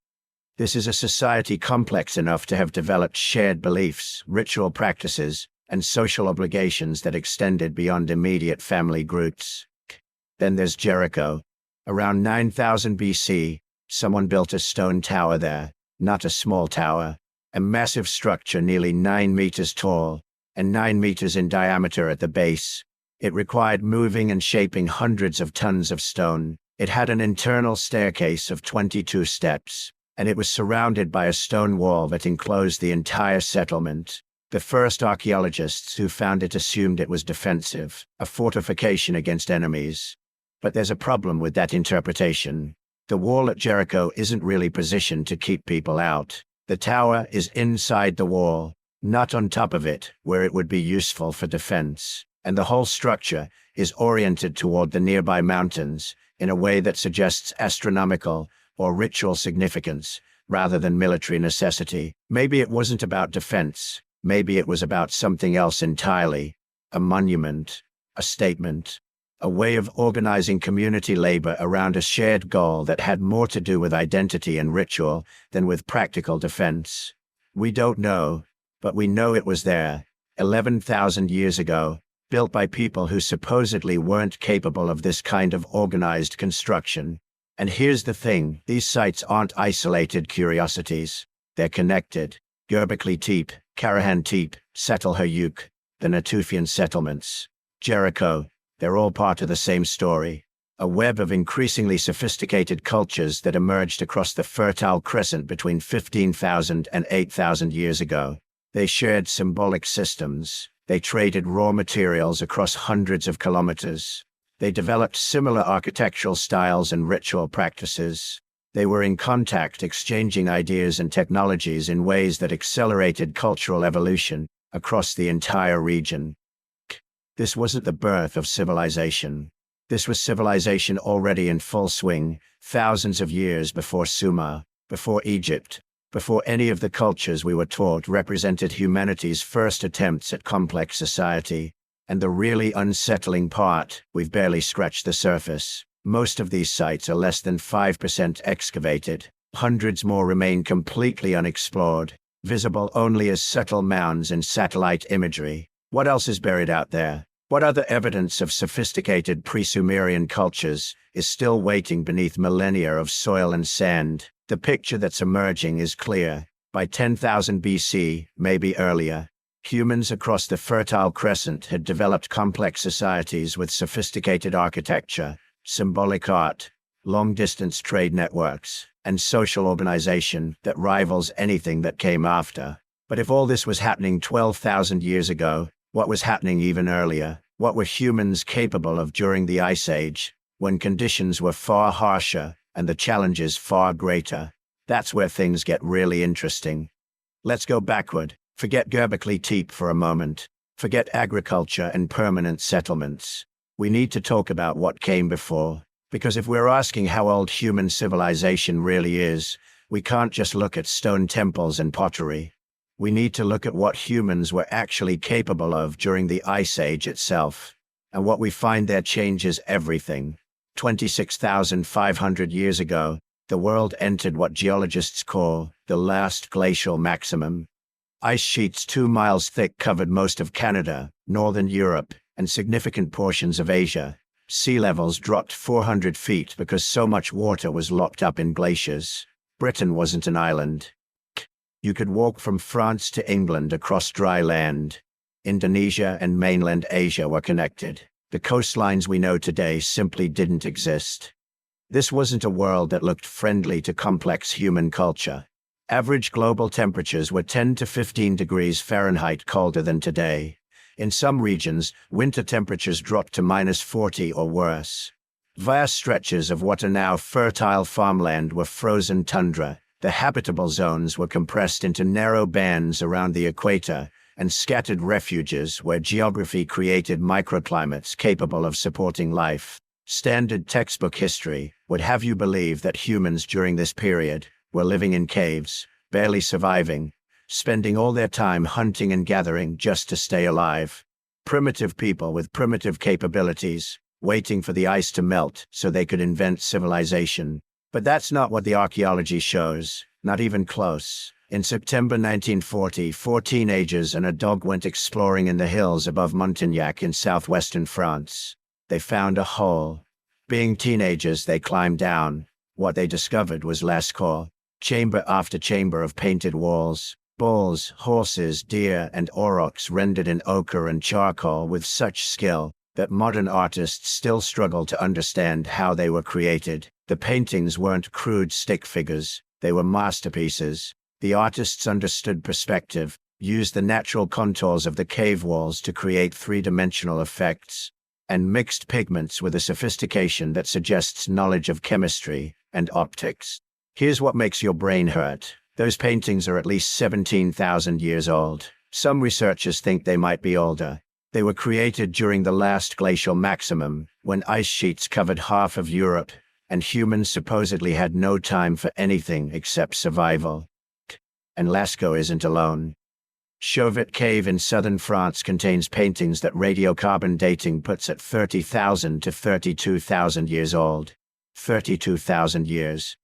Speaker 1: This is a society complex enough to have developed shared beliefs, ritual practices, and social obligations that extended beyond immediate family groups. Then there's Jericho. Around 9000 BC, someone built a stone tower there, not a small tower, a massive structure nearly 9 meters tall and 9 meters in diameter at the base. It required moving and shaping hundreds of tons of stone. It had an internal staircase of 22 steps, and it was surrounded by a stone wall that enclosed the entire settlement. The first archaeologists who found it assumed it was defensive, a fortification against enemies. But there's a problem with that interpretation. The wall at Jericho isn't really positioned to keep people out. The tower is inside the wall, not on top of it, where it would be useful for defense. And the whole structure is oriented toward the nearby mountains in a way that suggests astronomical or ritual significance rather than military necessity. Maybe it wasn't about defense. Maybe it was about something else entirely. A monument, a statement, a way of organizing community labor around a shared goal that had more to do with identity and ritual than with practical defense. We don't know, but we know it was there, 11,000 years ago, built by people who supposedly weren't capable of this kind of organized construction. And here's the thing, these sites aren't isolated curiosities. They're connected. Göbekli Tepe, Karahan Tepe, Çatalhöyük, the Natufian settlements, Jericho, they're all part of the same story. A web of increasingly sophisticated cultures that emerged across the Fertile Crescent between 15,000 and 8,000 years ago. They shared symbolic systems. They traded raw materials across hundreds of kilometers. They developed similar architectural styles and ritual practices. They were in contact, exchanging ideas and technologies in ways that accelerated cultural evolution across the entire region. This wasn't the birth of civilization. This was civilization already in full swing, thousands of years before Sumer, before Egypt, before any of the cultures we were taught represented humanity's first attempts at complex society. And the really unsettling part, we've barely scratched the surface. Most of these sites are less than 5% excavated. Hundreds more remain completely unexplored, visible only as subtle mounds in satellite imagery. What else is buried out there? What other evidence of sophisticated pre-Sumerian cultures is still waiting beneath millennia of soil and sand? The picture that's emerging is clear. By 10,000 BC, maybe earlier, humans across the Fertile Crescent had developed complex societies with sophisticated architecture, symbolic art, long-distance trade networks, and social organization that rivals anything that came after. But if all this was happening 12,000 years ago, what was happening even earlier? What were humans capable of during the Ice Age, when conditions were far harsher and the challenges far greater? That's where things get really interesting. Let's go backward. Forget Göbekli Tepe for a moment. Forget agriculture and permanent settlements. We need to talk about what came before. Because if we're asking how old human civilization really is, we can't just look at stone temples and pottery. We need to look at what humans were actually capable of during the Ice Age itself. And what we find there changes everything. 26,500 years ago, the world entered what geologists call the last glacial maximum. Ice sheets 2 miles thick covered most of Canada, northern Europe, and significant portions of Asia. Sea levels dropped 400 feet because so much water was locked up in glaciers. Britain wasn't an island. You could walk from France to England across dry land. Indonesia and mainland Asia were connected. The coastlines we know today simply didn't exist. This wasn't a world that looked friendly to complex human culture. Average global temperatures were 10 to 15 degrees Fahrenheit colder than today. In some regions, winter temperatures dropped to -40 or worse. Vast stretches of what are now fertile farmland were frozen tundra. The habitable zones were compressed into narrow bands around the equator, and scattered refuges where geography created microclimates capable of supporting life. Standard textbook history would have you believe that humans during this period were living in caves, barely surviving, spending all their time hunting and gathering just to stay alive. Primitive people with primitive capabilities, waiting for the ice to melt so they could invent civilization. But that's not what the archaeology shows, not even close. In September 1940, 4 teenagers and a dog went exploring in the hills above Montignac in southwestern France. They found a hole. Being teenagers, they climbed down. What they discovered was Lascaux, chamber after chamber of painted walls, bulls, horses, deer, and aurochs rendered in ochre and charcoal with such skill that modern artists still struggle to understand how they were created. The paintings weren't crude stick figures, they were masterpieces. The artists understood perspective, used the natural contours of the cave walls to create three-dimensional effects, and mixed pigments with a sophistication that suggests knowledge of chemistry and optics. Here's what makes your brain hurt. Those paintings are at least 17,000 years old. Some researchers think they might be older. They were created during the last glacial maximum, when ice sheets covered half of Europe, and humans supposedly had no time for anything except survival. And Lascaux isn't alone. Chauvet Cave in southern France contains paintings that radiocarbon dating puts at 30,000 to 32,000 years old. 32,000 years.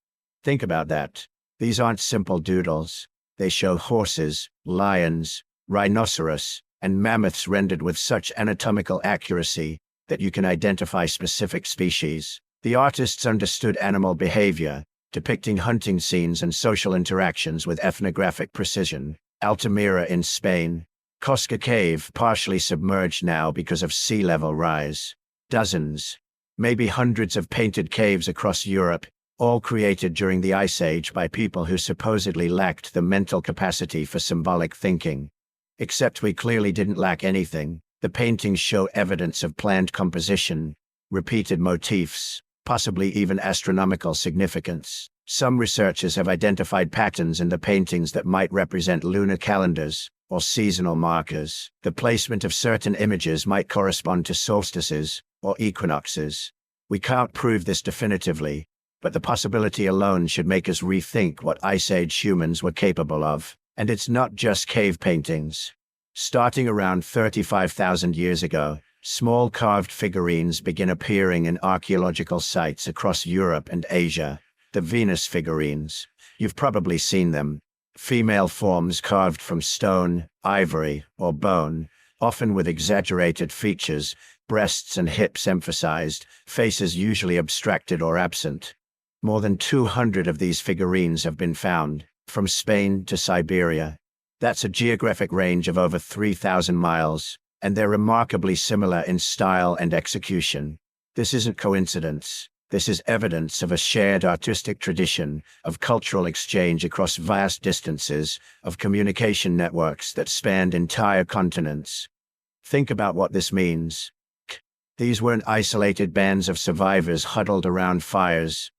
Speaker 1: Think about that. These aren't simple doodles. They show horses, lions, rhinoceros, and mammoths rendered with such anatomical accuracy that you can identify specific species. The artists understood animal behavior, depicting hunting scenes and social interactions with ethnographic precision. Altamira in Spain. Cosca Cave, partially submerged now because of sea level rise. Dozens, maybe hundreds of painted caves across Europe, all created during the Ice Age by people who supposedly lacked the mental capacity for symbolic thinking. Except we clearly didn't lack anything. The paintings show evidence of planned composition, repeated motifs, possibly even astronomical significance. Some researchers have identified patterns in the paintings that might represent lunar calendars or seasonal markers. The placement of certain images might correspond to solstices or equinoxes. We can't prove this definitively, but the possibility alone should make us rethink what Ice Age humans were capable of. And it's not just cave paintings. Starting around 35,000 years ago, small carved figurines begin appearing in archaeological sites across Europe and Asia. The Venus figurines. You've probably seen them. Female forms carved from stone, ivory, or bone, often with exaggerated features, breasts and hips emphasized, faces usually abstracted or absent. More than 200 of these figurines have been found, from Spain to Siberia. That's a geographic range of over 3,000 miles, and they're remarkably similar in style and execution. This isn't coincidence. This is evidence of a shared artistic tradition, of cultural exchange across vast distances, of communication networks that spanned entire continents. Think about what this means. These weren't isolated bands of survivors huddled around fires.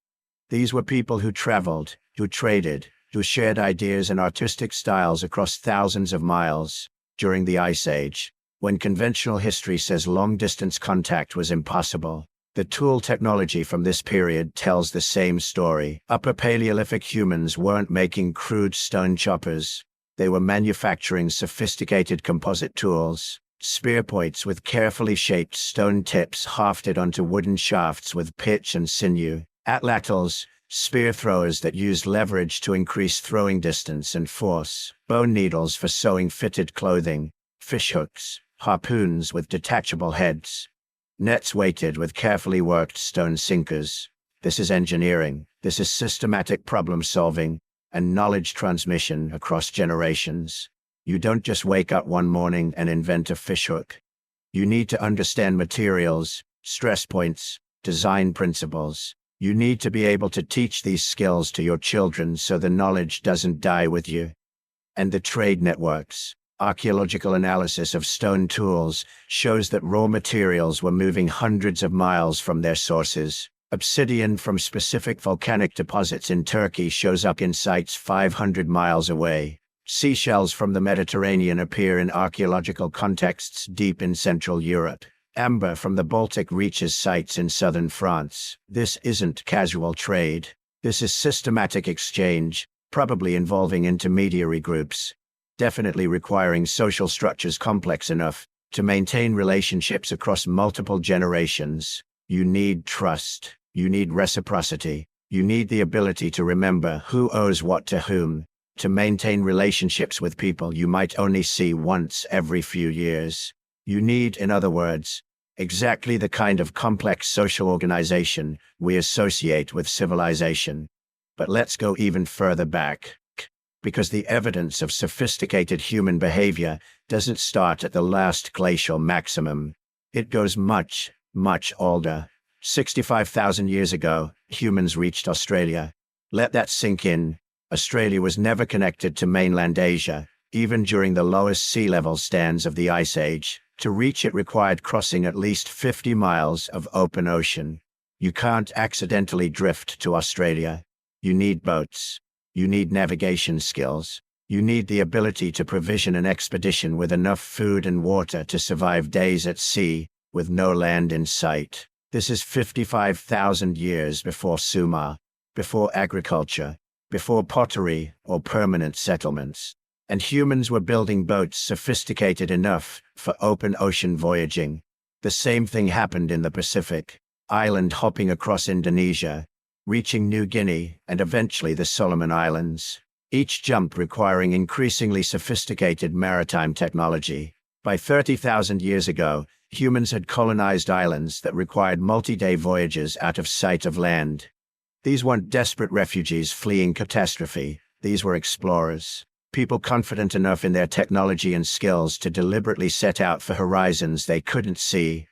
Speaker 1: These were people who traveled, who traded, who shared ideas and artistic styles across thousands of miles. During the Ice Age, when conventional history says long-distance contact was impossible, the tool technology from this period tells the same story. Upper Paleolithic humans weren't making crude stone choppers. They were manufacturing sophisticated composite tools, spear points with carefully shaped stone tips hafted onto wooden shafts with pitch and sinew, atlatls, spear throwers that used leverage to increase throwing distance and force, bone needles for sewing fitted clothing, fishhooks, harpoons with detachable heads, nets weighted with carefully worked stone sinkers. This is engineering. This is systematic problem solving and knowledge transmission across generations. You don't just wake up one morning and invent a fishhook. You need to understand materials, stress points, design principles. You need to be able to teach these skills to your children so the knowledge doesn't die with you. And the trade networks. Archaeological analysis of stone tools shows that raw materials were moving hundreds of miles from their sources. Obsidian from specific volcanic deposits in Turkey shows up in sites 500 miles away. Seashells from the Mediterranean appear in archaeological contexts deep in Central Europe. Amber from the Baltic reaches sites in southern France. This isn't casual trade. This is systematic exchange, probably involving intermediary groups, definitely requiring social structures complex enough to maintain relationships across multiple generations. You need trust. You need reciprocity. You need the ability to remember who owes what to whom, to maintain relationships with people you might only see once every few years. You need, in other words, exactly the kind of complex social organization we associate with civilization. But let's go even further back, because the evidence of sophisticated human behavior doesn't start at the last glacial maximum. It goes much, much older. 65,000 years ago, humans reached Australia. Let that sink in. Australia was never connected to mainland Asia, even during the lowest sea level stands of the Ice Age. To reach it required crossing at least 50 miles of open ocean. You can't accidentally drift to Australia. You need boats. You need navigation skills. You need the ability to provision an expedition with enough food and water to survive days at sea, with no land in sight. This is 55,000 years before Sumer, before agriculture, before pottery or permanent settlements. And humans were building boats sophisticated enough for open ocean voyaging. The same thing happened in the Pacific, island hopping across Indonesia, reaching New Guinea and eventually the Solomon Islands, each jump requiring increasingly sophisticated maritime technology. By 30,000 years ago, humans had colonized islands that required multi-day voyages out of sight of land. These weren't desperate refugees fleeing catastrophe. These were explorers. People confident enough in their technology and skills to deliberately set out for horizons they couldn't see.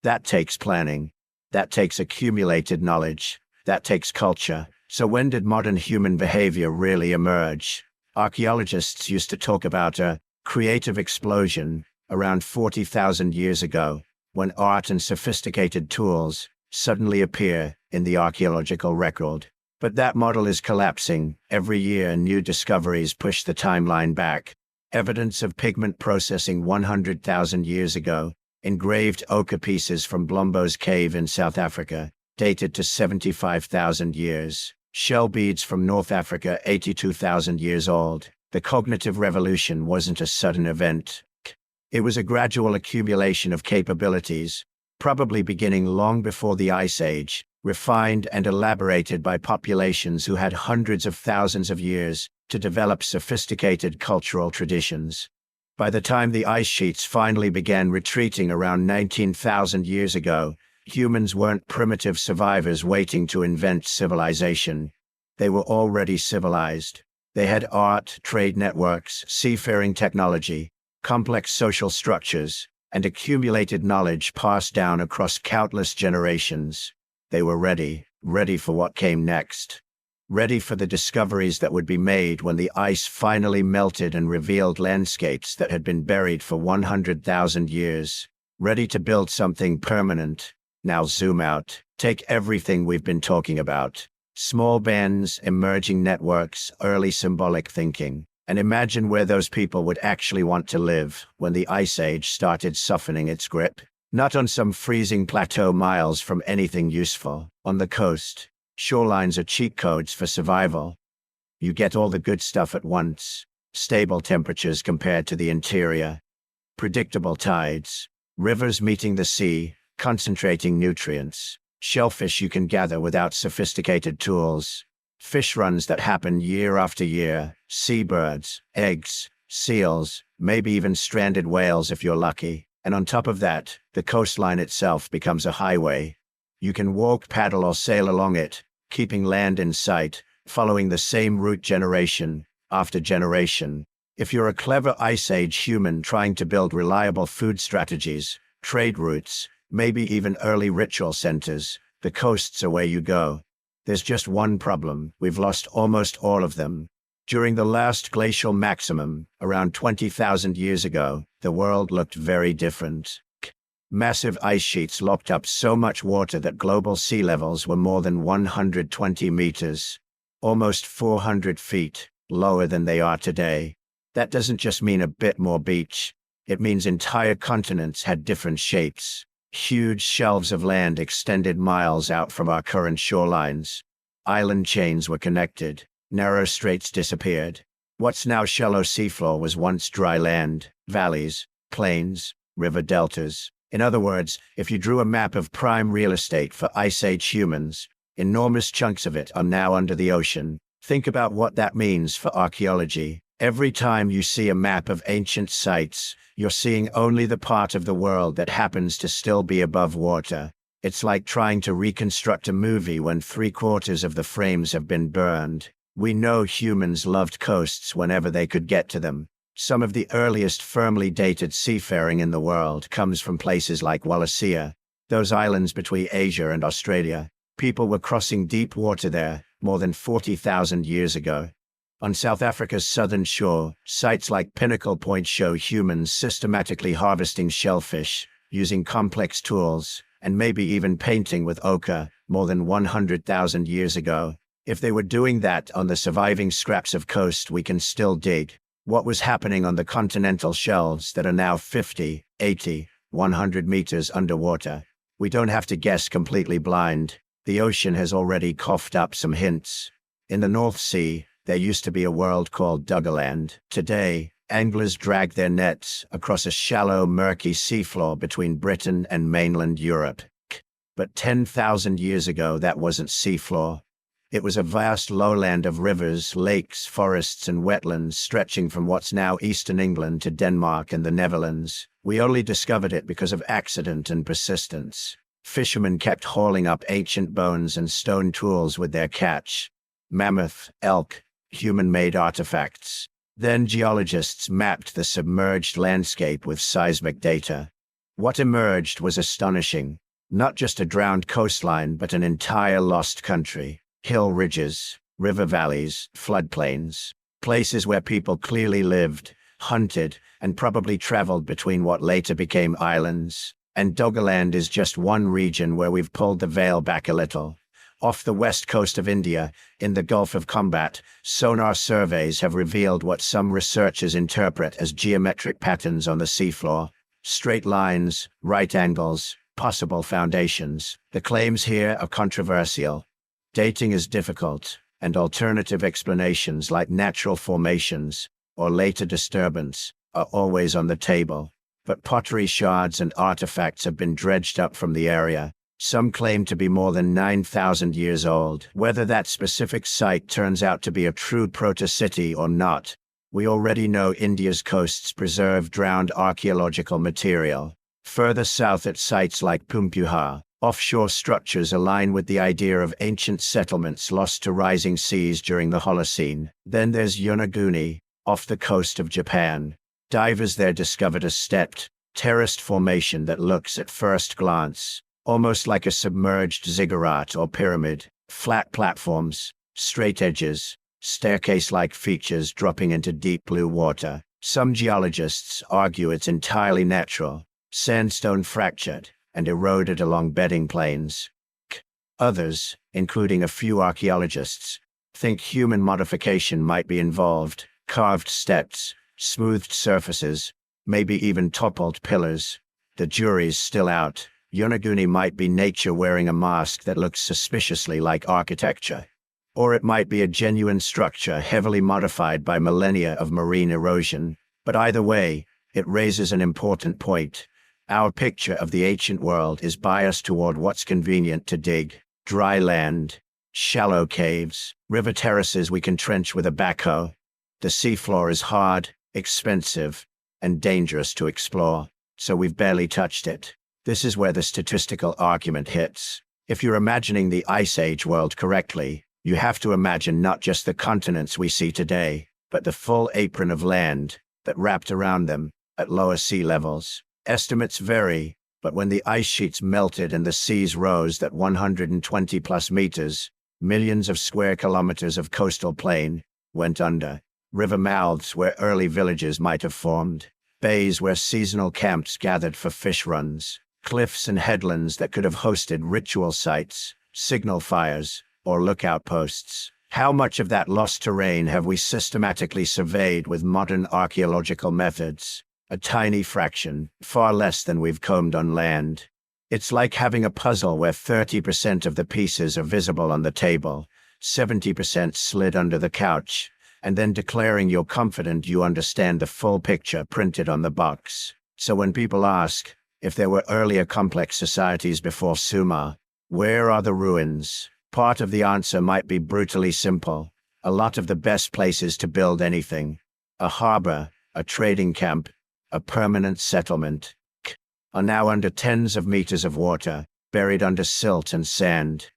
Speaker 1: That takes planning. That takes accumulated knowledge. That takes culture. So when did modern human behavior really emerge? Archaeologists used to talk about a creative explosion around 40,000 years ago, when art and sophisticated tools suddenly appear in the archaeological record. But that model is collapsing. Every year, new discoveries push the timeline back. Evidence of pigment processing 100,000 years ago, engraved ochre pieces from Blombo's cave in South Africa, dated to 75,000 years. Shell beads from North Africa, 82,000 years old. The cognitive revolution wasn't a sudden event. It was a gradual accumulation of capabilities, probably beginning long before the Ice Age, refined and elaborated by populations who had hundreds of thousands of years to develop sophisticated cultural traditions. By the time the ice sheets finally began retreating around 19,000 years ago, humans weren't primitive survivors waiting to invent civilization. They were already civilized. They had art, trade networks, seafaring technology, complex social structures, and accumulated knowledge passed down across countless generations. They were ready for what came next. Ready for the discoveries that would be made when the ice finally melted and revealed landscapes that had been buried for 100,000 years. Ready to build something permanent. Now zoom out. Take everything we've been talking about. Small bands, emerging networks, early symbolic thinking. And imagine where those people would actually want to live when the Ice Age started softening its grip. Not on some freezing plateau miles from anything useful. On the coast. Shorelines are cheat codes for survival. You get all the good stuff at once. Stable temperatures compared to the interior. Predictable tides. Rivers meeting the sea, concentrating nutrients. Shellfish you can gather without sophisticated tools. Fish runs that happen year after year. Seabirds, eggs, seals, maybe even stranded whales if you're lucky. And on top of that, the coastline itself becomes a highway. You can walk, paddle, or sail along it, keeping land in sight, following the same route generation after generation. If you're a clever Ice Age human trying to build reliable food strategies, trade routes, maybe even early ritual centers, the coasts are where you go. There's just one problem: we've lost almost all of them. During the last glacial maximum, around 20,000 years ago, the world looked very different. Massive ice sheets locked up so much water that global sea levels were more than 120 meters, almost 400 feet, lower than they are today. That doesn't just mean a bit more beach. It means entire continents had different shapes. Huge shelves of land extended miles out from our current shorelines. Island chains were connected. Narrow straits disappeared. What's now shallow seafloor was once dry land, valleys, plains, river deltas. In other words, if you drew a map of prime real estate for Ice Age humans, enormous chunks of it are now under the ocean. Think about what that means for archaeology. Every time you see a map of ancient sites, you're seeing only the part of the world that happens to still be above water. It's like trying to reconstruct a movie when 3/4 of the frames have been burned. We know humans loved coasts whenever they could get to them. Some of the earliest firmly dated seafaring in the world comes from places like Wallacea, those islands between Asia and Australia. People were crossing deep water there more than 40,000 years ago. On South Africa's southern shore, sites like Pinnacle Point show humans systematically harvesting shellfish, using complex tools, and maybe even painting with ochre more than 100,000 years ago. If they were doing that on the surviving scraps of coast we can still dig, what was happening on the continental shelves that are now 50, 80, 100 meters underwater? We don't have to guess completely blind. The ocean has already coughed up some hints. In the North Sea, there used to be a world called Doggerland. Today, anglers drag their nets across a shallow, murky seafloor between Britain and mainland Europe. But 10,000 years ago, that wasn't seafloor. It was a vast lowland of rivers, lakes, forests, and wetlands stretching from what's now eastern England to Denmark and the Netherlands. We only discovered it because of accident and persistence. Fishermen kept hauling up ancient bones and stone tools with their catch. Mammoth, elk, human-made artifacts. Then geologists mapped the submerged landscape with seismic data. What emerged was astonishing. Not just a drowned coastline, but an entire lost country. Hill ridges, river valleys, floodplains. Places where people clearly lived, hunted, and probably traveled between what later became islands. And Doggerland is just one region where we've pulled the veil back a little. Off the west coast of India, in the Gulf of Combat, sonar surveys have revealed what some researchers interpret as geometric patterns on the seafloor. Straight lines, right angles, possible foundations. The claims here are controversial. Dating is difficult, and alternative explanations like natural formations or later disturbance are always on the table. But pottery shards and artifacts have been dredged up from the area. Some claim to be more than 9,000 years old. Whether that specific site turns out to be a true proto-city or not, we already know India's coasts preserve drowned archaeological material. Further south at sites like Pumpuha, offshore structures align with the idea of ancient settlements lost to rising seas during the Holocene. Then there's Yonaguni, off the coast of Japan. Divers there discovered a stepped, terraced formation that looks at first glance almost like a submerged ziggurat or pyramid. Flat platforms, straight edges, staircase-like features dropping into deep blue water. Some geologists argue it's entirely natural, sandstone fractured and eroded along bedding plains. Others, including a few archaeologists, think human modification might be involved. Carved steps, smoothed surfaces, maybe even toppled pillars. The jury's still out. Yonaguni might be nature wearing a mask that looks suspiciously like architecture. Or it might be a genuine structure heavily modified by millennia of marine erosion. But either way, it raises an important point. Our picture of the ancient world is biased toward what's convenient to dig: dry land, shallow caves, river terraces we can trench with a backhoe. The seafloor is hard, expensive, and dangerous to explore, so we've barely touched it. This is where the statistical argument hits. If you're imagining the Ice Age world correctly, you have to imagine not just the continents we see today, but the full apron of land that wrapped around them at lower sea levels. Estimates vary, but when the ice sheets melted and the seas rose that 120+ meters, millions of square kilometers of coastal plain went under. River mouths where early villages might have formed, bays where seasonal camps gathered for fish runs, cliffs and headlands that could have hosted ritual sites, signal fires, or lookout posts. How much of that lost terrain have we systematically surveyed with modern archaeological methods? A tiny fraction, far less than we've combed on land. It's like having a puzzle where 30% of the pieces are visible on the table, 70% slid under the couch, and then declaring you're confident you understand the full picture printed on the box. So when people ask if there were earlier complex societies before Sumer, where are the ruins? Part of the answer might be brutally simple. A lot of the best places to build anything, a harbor, a trading camp, a permanent settlement, are now under tens of meters of water, buried under silt and sand.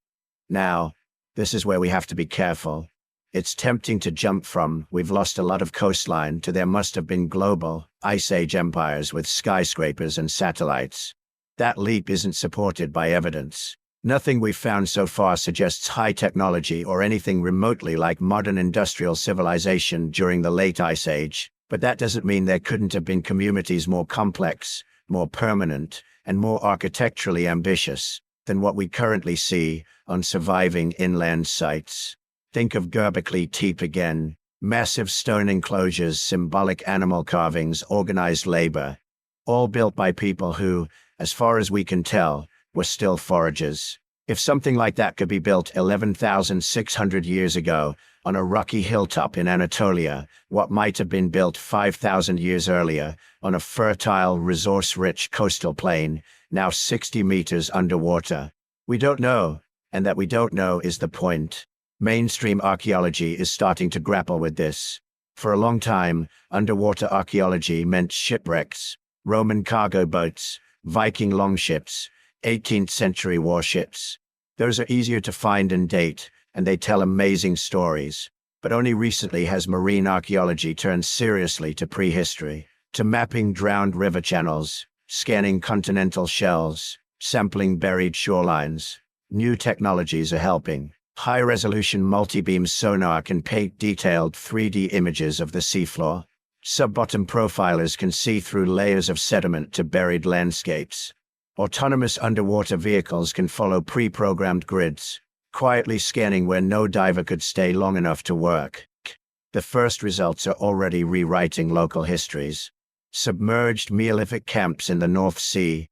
Speaker 1: Now, this is where we have to be careful. It's tempting to jump from "we've lost a lot of coastline" to "there must have been global, Ice Age empires with skyscrapers and satellites." That leap isn't supported by evidence. Nothing we've found so far suggests high technology or anything remotely like modern industrial civilization during the late Ice Age, but that doesn't mean there couldn't have been communities more complex, more permanent, and more architecturally ambitious than what we currently see on surviving inland sites. Think of Göbekli Tepe again. Massive stone enclosures, symbolic animal carvings, organized labor, all built by people who, as far as we can tell, were still foragers. If something like that could be built 11,600 years ago on a rocky hilltop in Anatolia, what might have been built 5,000 years earlier on a fertile, resource-rich coastal plain, now 60 meters underwater? We don't know, and that we don't know is the point. Mainstream archaeology is starting to grapple with this. For a long time, underwater archaeology meant shipwrecks, Roman cargo boats, Viking longships, 18th century warships. Those are easier to find and date, and they tell amazing stories. But only recently has marine archaeology turned seriously to prehistory, to mapping drowned river channels, scanning continental shells, sampling buried shorelines. New technologies are helping. High-resolution multi-beam sonar can paint detailed 3D images of the seafloor. Sub-bottom profilers can see through layers of sediment to buried landscapes. Autonomous underwater vehicles can follow pre-programmed grids, quietly scanning where no diver could stay long enough to work. The first results are already rewriting local histories. Submerged Neolithic camps in the North Sea,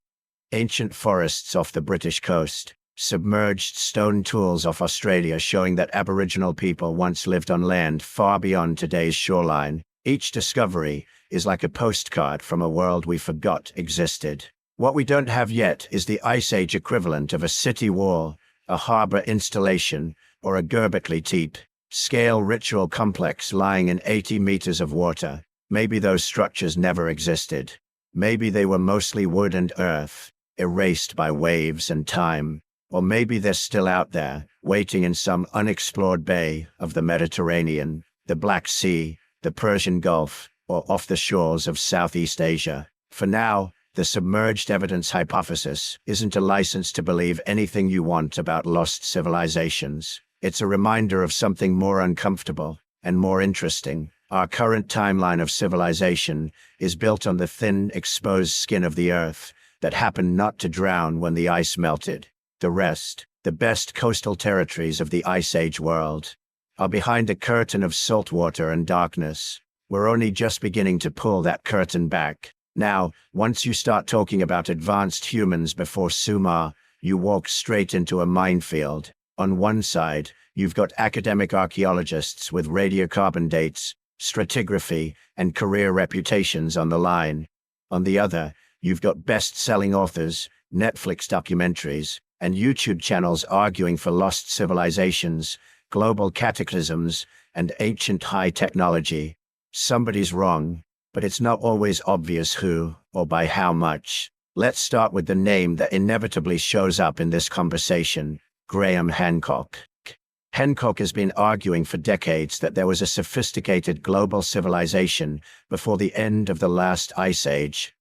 Speaker 1: ancient forests off the British coast, submerged stone tools off Australia showing that Aboriginal people once lived on land far beyond today's shoreline. Each discovery is like a postcard from a world we forgot existed. What we don't have yet is the Ice Age equivalent of a city wall, a harbor installation, or a Göbekli Tepe scale ritual complex lying in 80 meters of water. Maybe those structures never existed. Maybe they were mostly wood and earth, erased by waves and time. Or maybe they're still out there, waiting in some unexplored bay of the Mediterranean, the Black Sea, the Persian Gulf, or off the shores of Southeast Asia. For now, the submerged evidence hypothesis isn't a license to believe anything you want about lost civilizations. It's a reminder of something more uncomfortable and more interesting. Our current timeline of civilization is built on the thin, exposed skin of the Earth that happened not to drown when the ice melted. The rest, the best coastal territories of the Ice Age world, are behind a curtain of salt water and darkness. We're only just beginning to pull that curtain back. Now, once you start talking about advanced humans before Sumer, you walk straight into a minefield. On one side, you've got academic archaeologists with radiocarbon dates, stratigraphy, and career reputations on the line. On the other, you've got best-selling authors, Netflix documentaries, and YouTube channels arguing for lost civilizations, global cataclysms, and ancient high technology. Somebody's wrong, but it's not always obvious who, or by how much. Let's start with the name that inevitably shows up in this conversation: Graham Hancock. Hancock has been arguing for decades that there was a sophisticated global civilization before the end of the last ice age.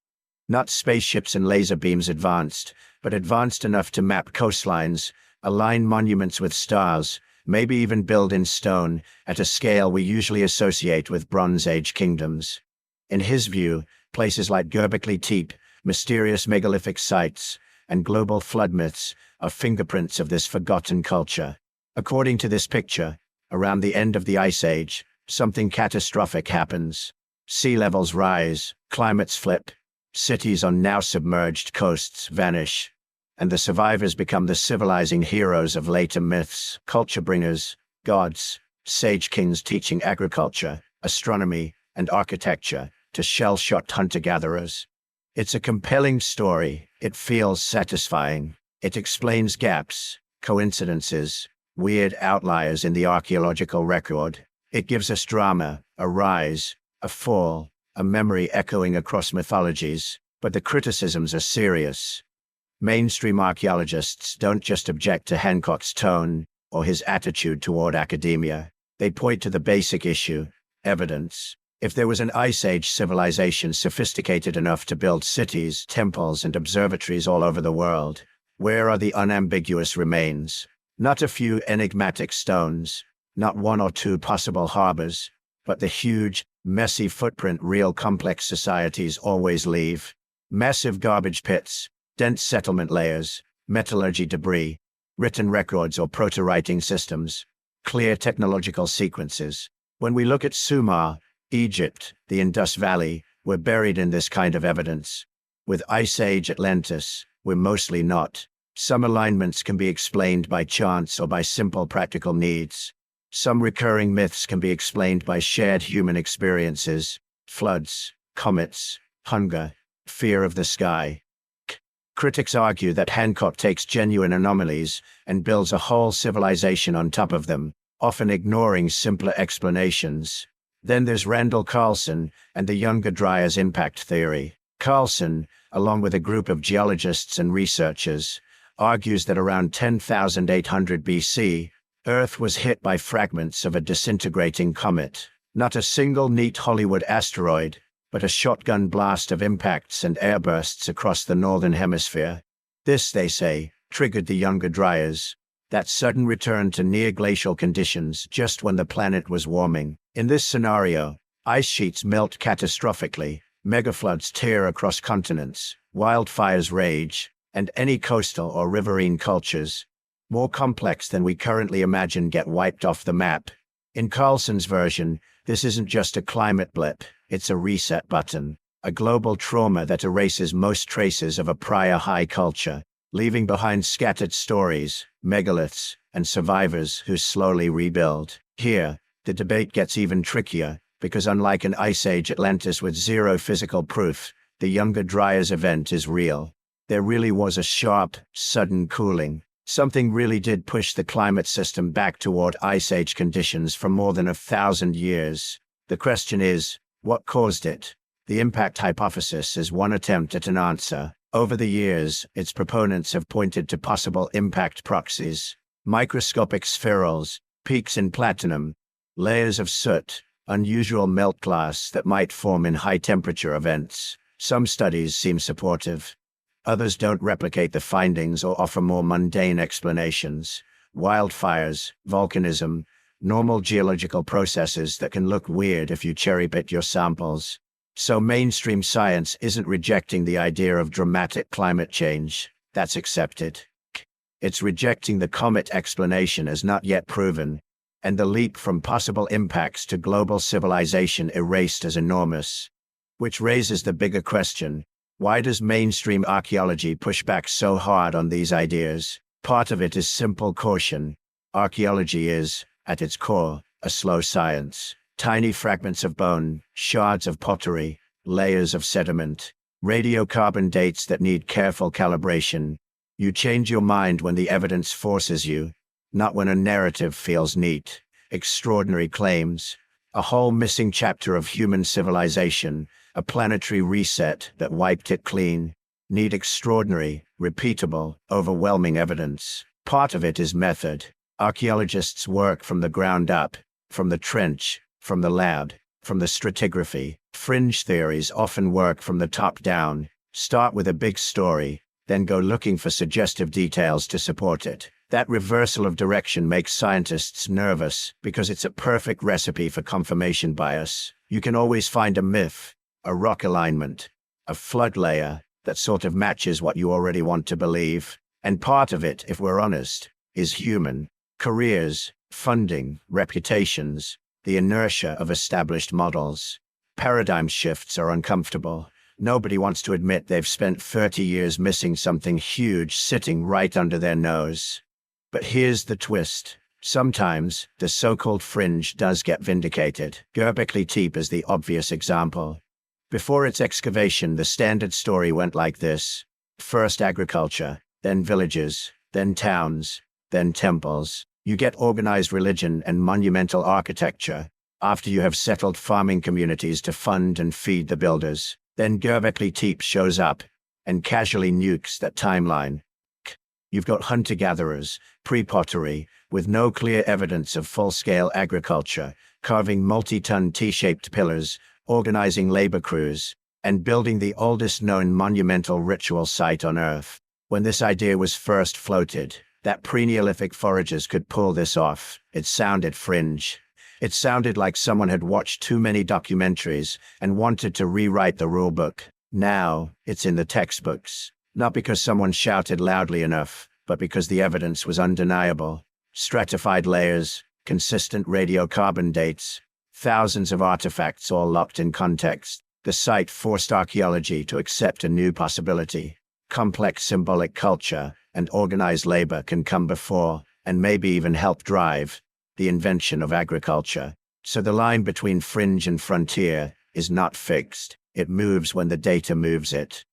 Speaker 1: Not spaceships and laser beams advanced, but advanced enough to map coastlines, align monuments with stars, maybe even build in stone at a scale we usually associate with Bronze Age kingdoms. In his view, places like Göbekli Tepe, mysterious megalithic sites, and global flood myths are fingerprints of this forgotten culture. According to this picture, around the end of the Ice Age, something catastrophic happens. Sea levels rise, climates flip, cities on now submerged coasts vanish, and the survivors become the civilizing heroes of later myths, culture bringers, gods, sage kings teaching agriculture, astronomy, and architecture to shell-shocked hunter-gatherers. It's a compelling story. It feels satisfying. It explains gaps, coincidences, weird outliers in the archaeological record. It gives us drama, a rise, a fall, a memory echoing across mythologies. But the criticisms are serious. Mainstream archaeologists don't just object to Hancock's tone or his attitude toward academia. They point to the basic issue: evidence. If there was an Ice Age civilization sophisticated enough to build cities, temples, and observatories all over the world, where are the unambiguous remains? Not a few enigmatic stones, not one or two possible harbors, but the huge, messy footprint real complex societies always leave. Massive garbage pits, dense settlement layers, metallurgy debris, written records or proto-writing systems, clear technological sequences. When we look at Sumer, Egypt, the Indus Valley, we're buried in this kind of evidence. With Ice Age Atlantis, we're mostly not. Some alignments can be explained by chance or by simple practical needs. Some recurring myths can be explained by shared human experiences: floods, comets, hunger, fear of the sky. Critics argue that Hancock takes genuine anomalies and builds a whole civilization on top of them, often ignoring simpler explanations. Then there's Randall Carlson and the Younger Dryas impact theory. Carlson, along with a group of geologists and researchers, argues that around 10,800 BC, Earth was hit by fragments of a disintegrating comet. Not a single neat Hollywood asteroid, but a shotgun blast of impacts and airbursts across the northern hemisphere. This, they say, triggered the Younger Dryas, that sudden return to near-glacial conditions just when the planet was warming. In this scenario, ice sheets melt catastrophically, megafloods tear across continents, wildfires rage, and any coastal or riverine cultures, more complex than we currently imagine, get wiped off the map. In Carlson's version, this isn't just a climate blip, it's a reset button. a global trauma that erases most traces of a prior high culture, leaving behind scattered stories, megaliths, and survivors who slowly rebuild. Here, the debate gets even trickier, because unlike an Ice Age Atlantis with zero physical proof, the Younger Dryas event is real. There really was a sharp, sudden cooling. Something really did push the climate system back toward Ice Age conditions for more than 1,000 years. The question is, what caused it? The impact hypothesis is one attempt at an answer. Over the years, its proponents have pointed to possible impact proxies, microscopic spherules, peaks in platinum, layers of soot, unusual melt glass that might form in high-temperature events. Some studies seem supportive. Others don't replicate the findings or offer more mundane explanations. Wildfires, volcanism, normal geological processes that can look weird if you cherry-pick your samples. So mainstream science isn't rejecting the idea of dramatic climate change. That's accepted. It's rejecting the comet explanation as not yet proven, and the leap from possible impacts to global civilization erased as enormous. Which raises the bigger question: why does mainstream archaeology push back so hard on these ideas? Part of it is simple caution. Archaeology is, at its core, a slow science. Tiny fragments of bone, shards of pottery, layers of sediment, radiocarbon dates that need careful calibration. You change your mind when the evidence forces you, not when a narrative feels neat. Extraordinary claims, a whole missing chapter of human civilization, a planetary reset that wiped it clean, need extraordinary, repeatable, overwhelming evidence. Part of it is method. Archaeologists work from the ground up, from the trench, from the lab, from the stratigraphy. Fringe theories often work from the top down. Start with a big story, then go looking for suggestive details to support it. That reversal of direction makes scientists nervous because it's a perfect recipe for confirmation bias. You can always find a myth, a rock alignment, a flood layer that sort of matches what you already want to believe. And part of it, if we're honest, is human. Careers, funding, reputations, the inertia of established models. Paradigm shifts are uncomfortable. Nobody wants to admit they've spent 30 years missing something huge sitting right under their nose. But here's the twist. Sometimes, the so-called fringe does get vindicated. Göbekli Tepe is the obvious example. Before its excavation, the standard story went like this. First agriculture, then villages, then towns, then temples. You get organized religion and monumental architecture. After you have settled farming communities to fund and feed the builders, then Göbekli Tepe shows up and casually nukes that timeline. You've got hunter-gatherers, pre-pottery, with no clear evidence of full-scale agriculture, carving multi-ton T-shaped pillars, organizing labor crews, and building the oldest known monumental ritual site on Earth. When this idea was first floated, that pre-Neolithic foragers could pull this off. It sounded fringe. It sounded like someone had watched too many documentaries and wanted to rewrite the rulebook. Now, it's in the textbooks. Not because someone shouted loudly enough, but because the evidence was undeniable. Stratified layers, consistent radiocarbon dates, thousands of artifacts all locked in context. The site forced archaeology to accept a new possibility. Complex symbolic culture and organized labor can come before, and maybe even help drive, the invention of agriculture. So the line between fringe and frontier is not fixed. It moves when the data moves it.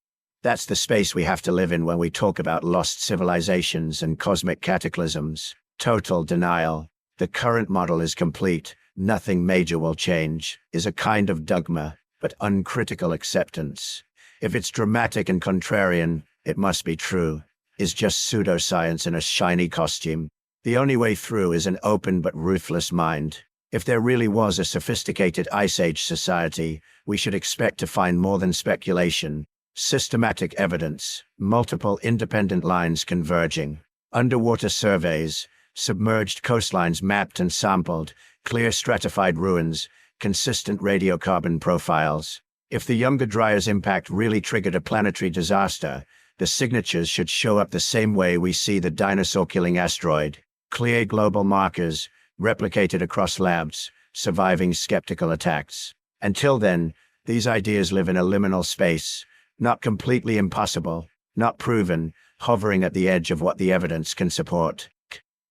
Speaker 1: That's the space we have to live in when we talk about lost civilizations and cosmic cataclysms. Total denial. The current model is complete. Nothing major will change, is a kind of dogma, but uncritical acceptance. If it's dramatic and contrarian, it must be true. Is just pseudoscience in a shiny costume. The only way through is an open but ruthless mind. If there really was a sophisticated Ice Age society, we should expect to find more than speculation. Systematic evidence, multiple independent lines converging, underwater surveys, submerged coastlines mapped and sampled, clear stratified ruins, consistent radiocarbon profiles. If the Younger Dryas impact really triggered a planetary disaster, the signatures should show up the same way we see the dinosaur-killing asteroid. Clear global markers, replicated across labs, surviving skeptical attacks. Until then, These ideas live in a liminal space, not completely impossible, not proven, hovering at the edge of what the evidence can support.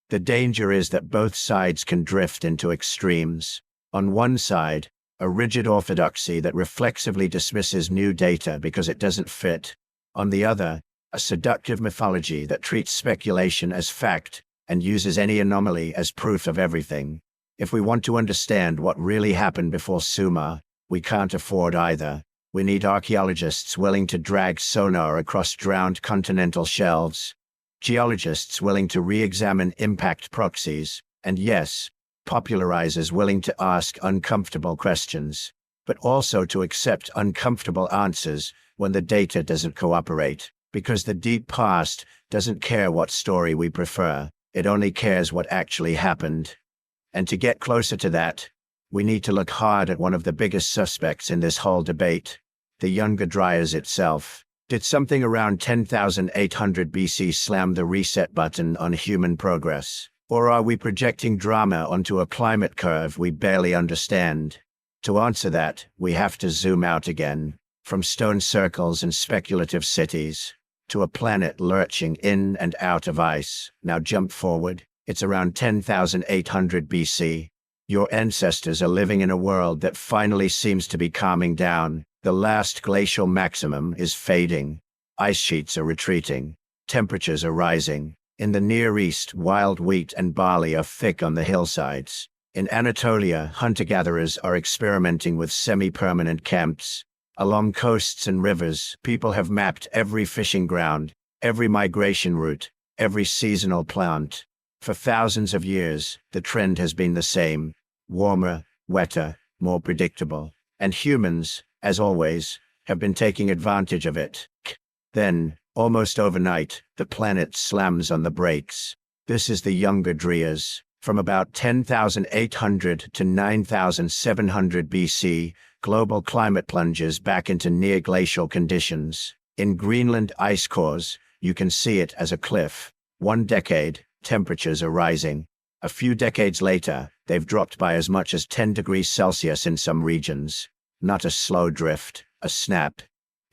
Speaker 1: The danger is that both sides can drift into extremes. On one side, a rigid orthodoxy that reflexively dismisses new data because it doesn't fit. On the other, a seductive mythology that treats speculation as fact and uses any anomaly as proof of everything. If we want to understand what really happened before Sumer, we can't afford either. We need archaeologists willing to drag sonar across drowned continental shelves, geologists willing to re-examine impact proxies, and yes, popularizers willing to ask uncomfortable questions, but also to accept uncomfortable answers when the data doesn't cooperate, because the deep past doesn't care what story we prefer, it only cares what actually happened. And to get closer to that, we need to look hard at one of the biggest suspects in this whole debate, the Younger Dryas itself. Did something around 10,800 BC slam the reset button on human progress? Or are we projecting drama onto a climate curve we barely understand? To answer that, we have to zoom out again, from stone circles and speculative cities, to a planet lurching in and out of ice. Now jump forward, it's around 10,800 BC. Your ancestors are living in a world that finally seems to be calming down. The last glacial maximum is fading. Ice sheets are retreating. Temperatures are rising. In the Near East, wild wheat and barley are thick on the hillsides. In Anatolia, hunter-gatherers are experimenting with semi-permanent camps. Along coasts and rivers, people have mapped every fishing ground, every migration route, every seasonal plant. For thousands of years, the trend has been the same: warmer, wetter, more predictable. And humans, as always, have been taking advantage of it. Then, almost overnight, the planet slams on the brakes. This is the Younger Dryas. From about 10,800 to 9,700 BC, global climate plunges back into near-glacial conditions. In Greenland ice cores, you can see it as a cliff. 1 decade, temperatures are rising. A few decades later, they've dropped by as much as 10 degrees Celsius in some regions. Not a slow drift, a snap.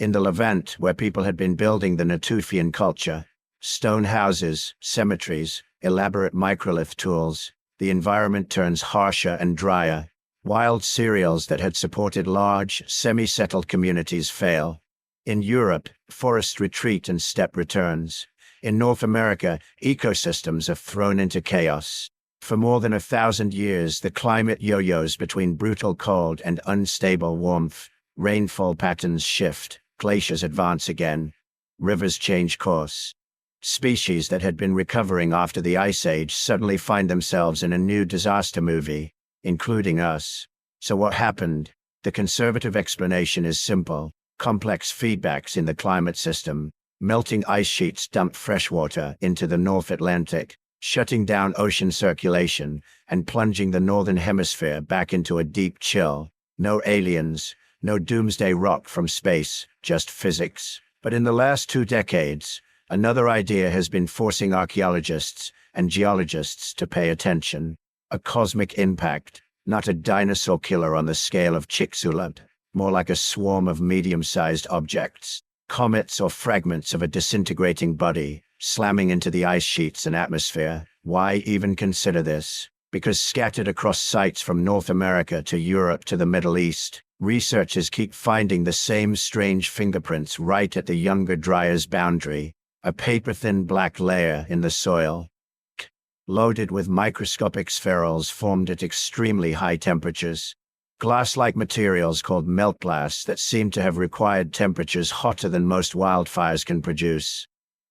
Speaker 1: In the Levant, where people had been building the Natufian culture, stone houses, cemeteries, elaborate microlith tools, the environment turns harsher and drier. Wild cereals that had supported large, semi-settled communities fail. In Europe, forest retreat and steppe returns. In North America, ecosystems are thrown into chaos. For more than 1,000 years, the climate yo-yos between brutal cold and unstable warmth. Rainfall patterns shift, glaciers advance again, rivers change course. Species that had been recovering after the Ice Age suddenly find themselves in a new disaster movie, including us. So what happened? The conservative explanation is simple: complex feedbacks in the climate system. Melting ice sheets dump freshwater into the North Atlantic, shutting down ocean circulation and plunging the Northern Hemisphere back into a deep chill. No aliens, no doomsday rock from space, just physics. But in the last 2 decades, another idea has been forcing archaeologists and geologists to pay attention. A cosmic impact, not a dinosaur killer on the scale of Chicxulub, more like a swarm of medium-sized objects, comets or fragments of a disintegrating body, slamming into the ice sheets and atmosphere. Why even consider this? Because scattered across sites from North America to Europe to the Middle East, researchers keep finding the same strange fingerprints right at the Younger Dryas boundary, a paper-thin black layer in the soil, loaded with microscopic spherules formed at extremely high temperatures. Glass-like materials called melt glass that seem to have required temperatures hotter than most wildfires can produce.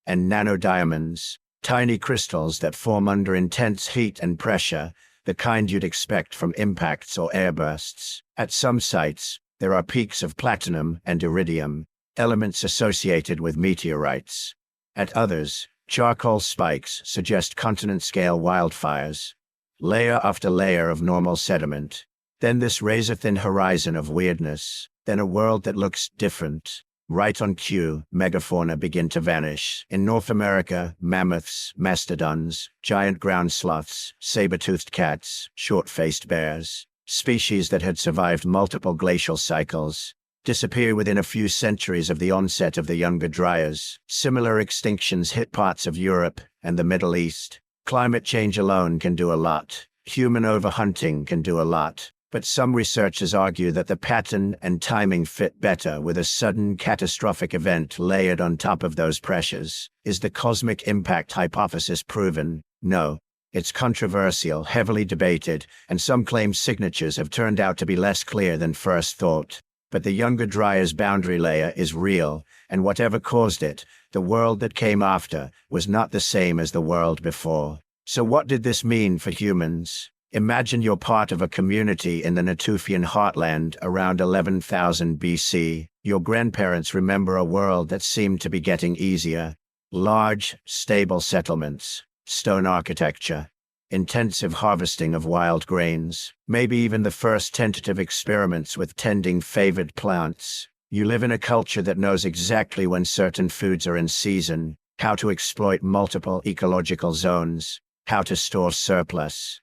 Speaker 1: And nanodiamonds, tiny crystals that form under intense heat and pressure, the kind you'd expect from impacts or airbursts. At some sites, there are peaks of platinum and iridium, elements associated with meteorites. At others, charcoal spikes suggest continent-scale wildfires. Layer after layer of normal sediment. Then this razor-thin horizon of weirdness. Then a world that looks different. Right on cue, megafauna begin to vanish. In North America, mammoths, mastodons, giant ground sloths, saber-toothed cats, short-faced bears. Species that had survived multiple glacial cycles. disappear within a few centuries of the onset of the Younger Dryas. Similar extinctions hit parts of Europe and the Middle East. Climate change alone can do a lot. Human overhunting can do a lot. But some researchers argue that the pattern and timing fit better with a sudden catastrophic event layered on top of those pressures. Is the cosmic impact hypothesis proven? No. It's controversial, heavily debated, and some claim signatures have turned out to be less clear than first thought. But the Younger Dryas boundary layer is real, and whatever caused it, the world that came after was not the same as the world before. So what did this mean for humans? Imagine you're part of a community in the Natufian heartland around 11,000 BC. Your grandparents remember a world that seemed to be getting easier. Large, stable settlements, stone architecture, intensive harvesting of wild grains, maybe even the first tentative experiments with tending favored plants. You live in a culture that knows exactly when certain foods are in season, how to exploit multiple ecological zones, how to store surplus.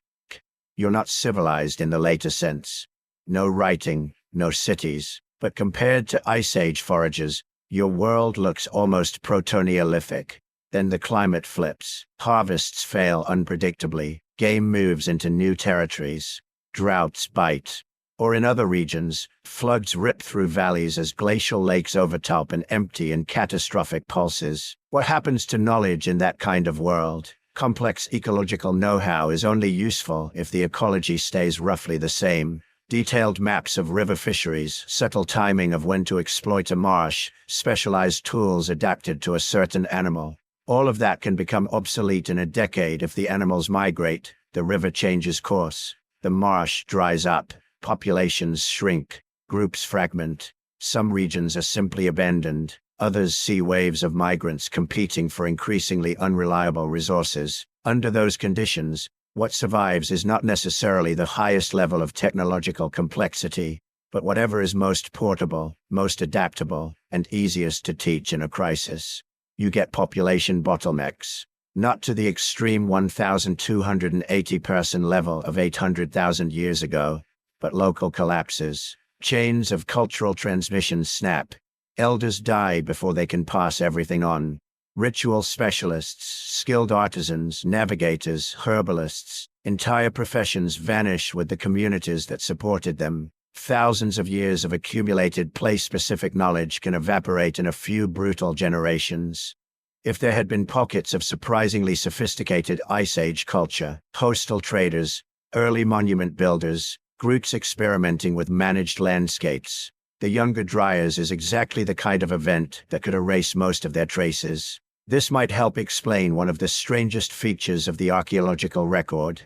Speaker 1: You're not civilized in the later sense. No writing, no cities, but compared to Ice Age foragers, your world looks almost proto-Neolithic. Then the climate flips. Harvests fail unpredictably. Game moves into new territories. Droughts bite. Or in other regions, floods rip through valleys as glacial lakes overtop and empty in catastrophic pulses. What happens to knowledge in that kind of world? Complex ecological know-how is only useful if the ecology stays roughly the same. Detailed maps of river fisheries, subtle timing of when to exploit a marsh, specialized tools adapted to a certain animal. All of that can become obsolete in a decade if the animals migrate, the river changes course, the marsh dries up, populations shrink, groups fragment. Some regions are simply abandoned. Others see waves of migrants competing for increasingly unreliable resources. Under those conditions, what survives is not necessarily the highest level of technological complexity, but whatever is most portable, most adaptable, and easiest to teach in a crisis. You get population bottlenecks, not to the extreme 1,280-person level of 800,000 years ago, but local collapses. Chains of cultural transmission snap. Elders die before they can pass everything on. Ritual specialists, skilled artisans, navigators, herbalists, entire professions vanish with the communities that supported them. Thousands of years of accumulated place-specific knowledge can evaporate in a few brutal generations. If there had been pockets of surprisingly sophisticated Ice Age culture, coastal traders, early monument builders, groups experimenting with managed landscapes, the Younger Dryas is exactly the kind of event that could erase most of their traces. This might help explain one of the strangest features of the archaeological record.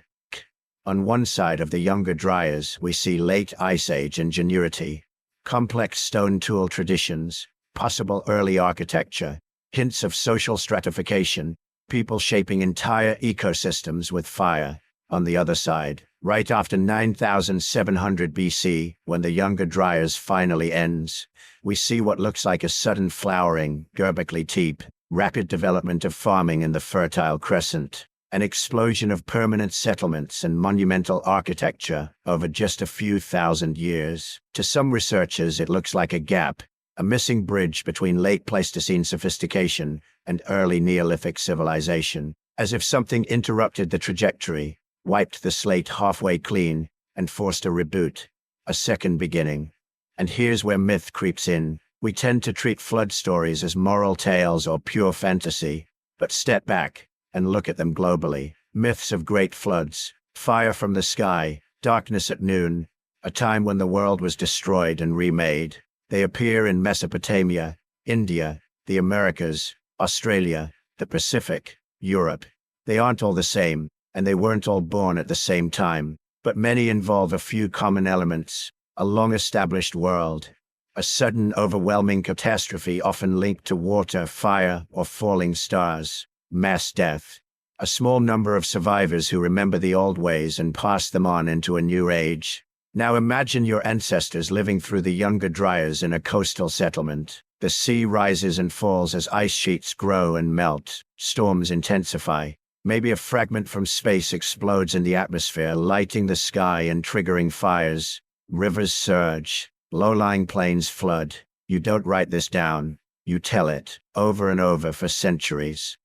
Speaker 1: On one side of the Younger Dryas, we see late Ice Age ingenuity, complex stone tool traditions, possible early architecture, hints of social stratification, people shaping entire ecosystems with fire. On the other side, right after 9,700 BC, when the Younger Dryas finally ends, we see what looks like a sudden flowering, Göbekli Tepe, rapid development of farming in the Fertile Crescent, an explosion of permanent settlements and monumental architecture over just a few thousand years. To some researchers, it looks like a gap, a missing bridge between late Pleistocene sophistication and early Neolithic civilization, as if something interrupted the trajectory, wiped the slate halfway clean, and forced a reboot, a second beginning. And here's where myth creeps in. We tend to treat flood stories as moral tales or pure fantasy, but step back and look at them globally. Myths of great floods, fire from the sky, darkness at noon, a time when the world was destroyed and remade. They appear in Mesopotamia, India, the Americas, Australia, the Pacific, Europe. They aren't all the same, and they weren't all born at the same time, but many involve a few common elements: a long-established world, a sudden overwhelming catastrophe often linked to water, fire, or falling stars, mass death, a small number of survivors who remember the old ways and pass them on into a new age. Now imagine your ancestors living through the Younger Dryas in a coastal settlement. The sea rises and falls as ice sheets grow and melt, storms intensify. Maybe a fragment from space explodes in the atmosphere, lighting the sky and triggering fires. Rivers surge. Low-lying plains flood. You don't write this down. You tell it, over and over for centuries.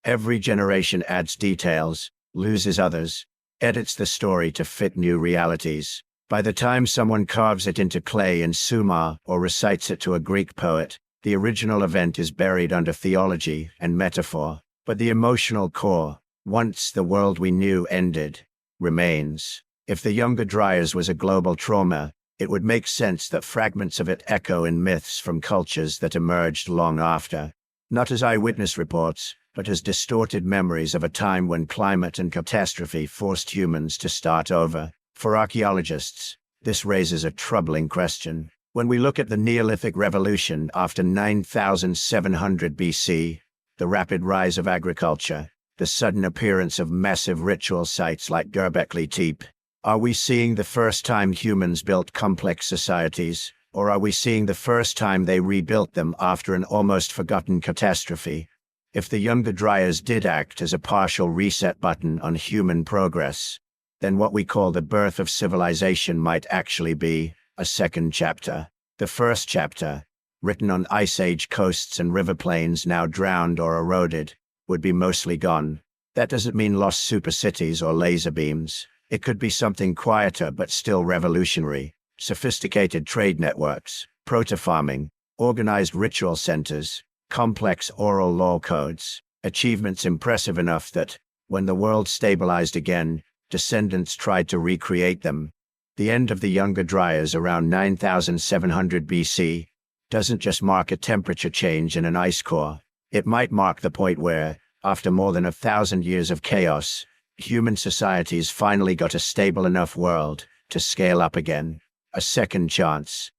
Speaker 1: Every generation adds details, loses others, edits the story to fit new realities. By the time someone carves it into clay in Sumer or recites it to a Greek poet, the original event is buried under theology and metaphor. But the emotional core, once the world we knew ended, remains. If the Younger Dryas was a global trauma, it would make sense that fragments of it echo in myths from cultures that emerged long after, not as eyewitness reports, but as distorted memories of a time when climate and catastrophe forced humans to start over. For archaeologists, this raises a troubling question. When we look at the Neolithic Revolution after 9700 BC, the rapid rise of agriculture, the sudden appearance of massive ritual sites like Göbekli Tepe, are we seeing the first time humans built complex societies, or are we seeing the first time they rebuilt them after an almost forgotten catastrophe? If the Younger Dryas did act as a partial reset button on human progress, then what we call the birth of civilization might actually be a second chapter. The first chapter, written on Ice Age coasts and river plains now drowned or eroded, would be mostly gone. That doesn't mean lost super cities or laser beams. It could be something quieter but still revolutionary. Sophisticated trade networks, proto-farming, organized ritual centers, complex oral law codes, achievements impressive enough that, when the world stabilized again, descendants tried to recreate them. The end of the Younger Dryas around 9700 BC doesn't just mark a temperature change in an ice core. It might mark the point where, after more than 1,000 years of chaos, human societies finally got a stable enough world to scale up again. A second chance.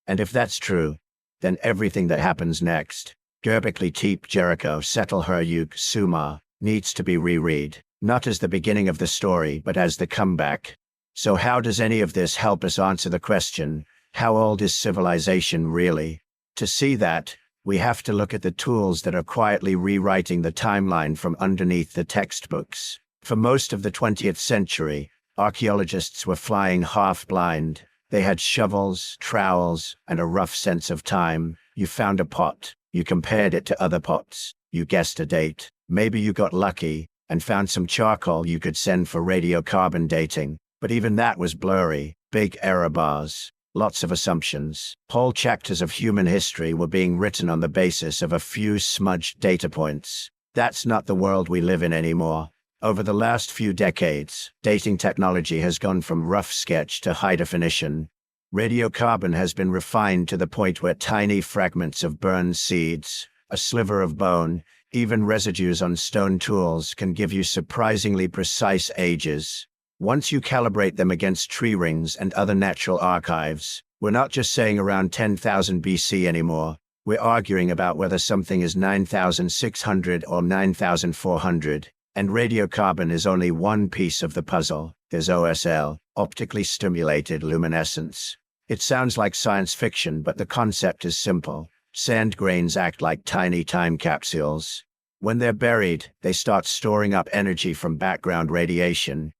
Speaker 1: And if that's true, then everything that happens next, Göbekli Tepe, Jericho, Settle Heruyuk, Sumer, needs to be reread, not as the beginning of the story but as the comeback. So how does any of this help us answer the question, how old is civilization really? To see that, we have to look at the tools that are quietly rewriting the timeline from underneath the textbooks. For most of the 20th century, archaeologists were flying half-blind. They had shovels, trowels, and a rough sense of time. You found a pot. You compared it to other pots. You guessed a date. Maybe you got lucky and found some charcoal you could send for radiocarbon dating. But even that was blurry. Big error bars. Lots of assumptions. Whole chapters of human history were being written on the basis of a few smudged data points. That's not the world we live in anymore. Over the last few decades, dating technology has gone from rough sketch to high definition. Radiocarbon has been refined to the point where tiny fragments of burned seeds, a sliver of bone, even residues on stone tools can give you surprisingly precise ages. Once you calibrate them against tree rings and other natural archives, we're not just saying around 10,000 BC anymore. We're arguing about whether something is 9,600 or 9,400. And radiocarbon is only one piece of the puzzle. There's OSL, optically stimulated luminescence. It sounds like science fiction, but the concept is simple. Sand grains act like tiny time capsules. When they're buried, they start storing up energy from background radiation.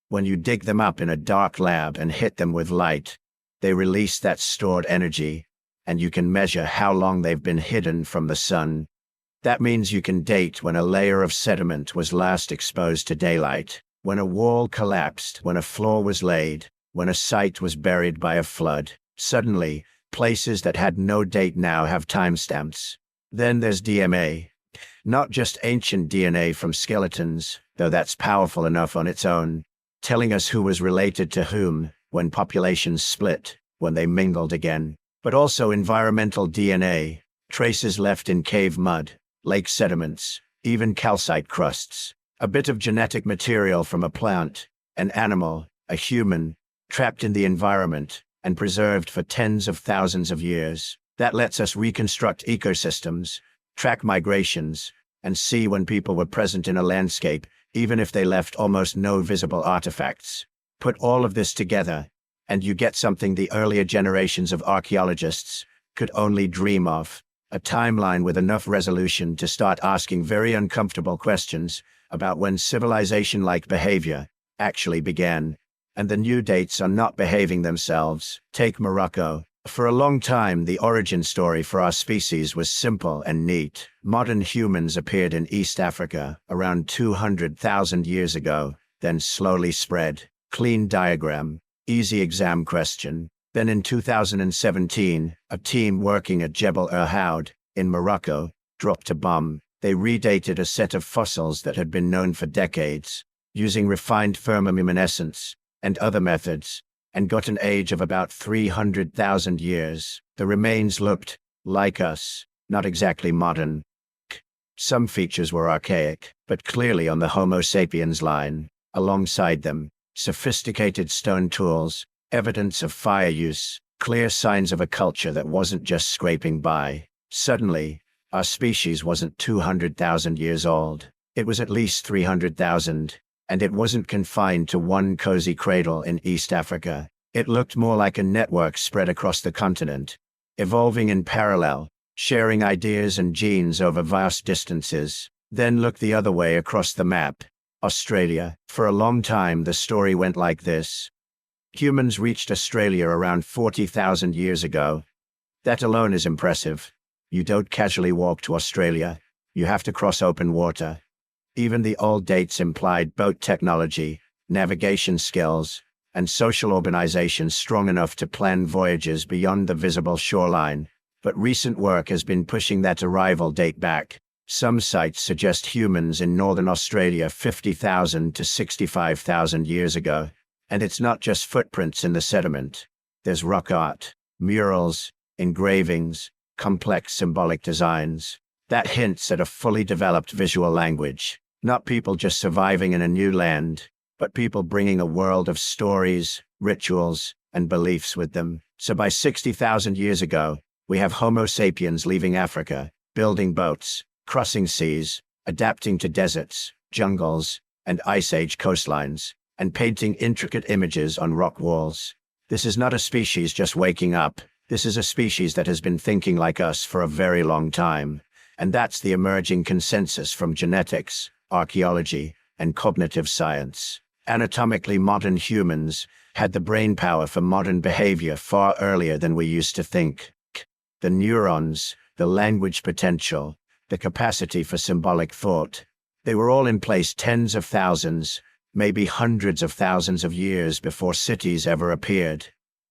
Speaker 1: When you dig them up in a dark lab and hit them with light, they release that stored energy, and you can measure how long they've been hidden from the sun. That means you can date when a layer of sediment was last exposed to daylight, when a wall collapsed, when a floor was laid, when a site was buried by a flood. Suddenly, places that had no date now have timestamps. Then there's DNA. Not just ancient DNA from skeletons, though that's powerful enough on its own, telling us who was related to whom, when populations split, when they mingled again, but also environmental DNA, traces left in cave mud, lake sediments, even calcite crusts. A bit of genetic material from a plant, an animal, a human, trapped in the environment and preserved for tens of thousands of years. That lets us reconstruct ecosystems, track migrations, and see when people were present in a landscape, even if they left almost no visible artifacts. Put all of this together, and you get something the earlier generations of archaeologists could only dream of. A timeline with enough resolution to start asking very uncomfortable questions about when civilization-like behavior actually began. and the new dates are not behaving themselves. Take Morocco. For a long time, the origin story for our species was simple and neat. Modern humans appeared in East Africa around 200,000 years ago, then slowly spread. Clean diagram, easy exam question. Then in 2017, a team working at Jebel Irhoud in Morocco dropped a bomb. They redated a set of fossils that had been known for decades, using refined thermoluminescence and other methods, and got an age of about 300,000 years. The remains looked like us, not exactly modern. Some features were archaic, but clearly on the Homo sapiens line. Alongside them, sophisticated stone tools, evidence of fire use, clear signs of a culture that wasn't just scraping by. Suddenly, our species wasn't 200,000 years old. It was at least 300,000, and it wasn't confined to one cozy cradle in East Africa. It looked more like a network spread across the continent, evolving in parallel, sharing ideas and genes over vast distances. Then look the other way across the map. Australia. For a long time, the story went like this. Humans reached Australia around 40,000 years ago. That alone is impressive. You don't casually walk to Australia. You have to cross open water. Even the old dates implied boat technology, navigation skills, and social organization strong enough to plan voyages beyond the visible shoreline. But recent work has been pushing that arrival date back. Some sites suggest humans in northern Australia 50,000 to 65,000 years ago. And it's not just footprints in the sediment. There's rock art, murals, engravings, complex symbolic designs. That hints at a fully developed visual language. Not people just surviving in a new land, but people bringing a world of stories, rituals, and beliefs with them. So by 60,000 years ago, we have Homo sapiens leaving Africa, building boats, crossing seas, adapting to deserts, jungles, and ice age coastlines, and painting intricate images on rock walls. This is not a species just waking up. This is a species that has been thinking like us for a very long time. And that's the emerging consensus from genetics, archaeology, and cognitive science. Anatomically modern humans had the brain power for modern behavior far earlier than we used to think. The neurons, the language potential, the capacity for symbolic thought, they were all in place tens of thousands, maybe hundreds of thousands of years before cities ever appeared.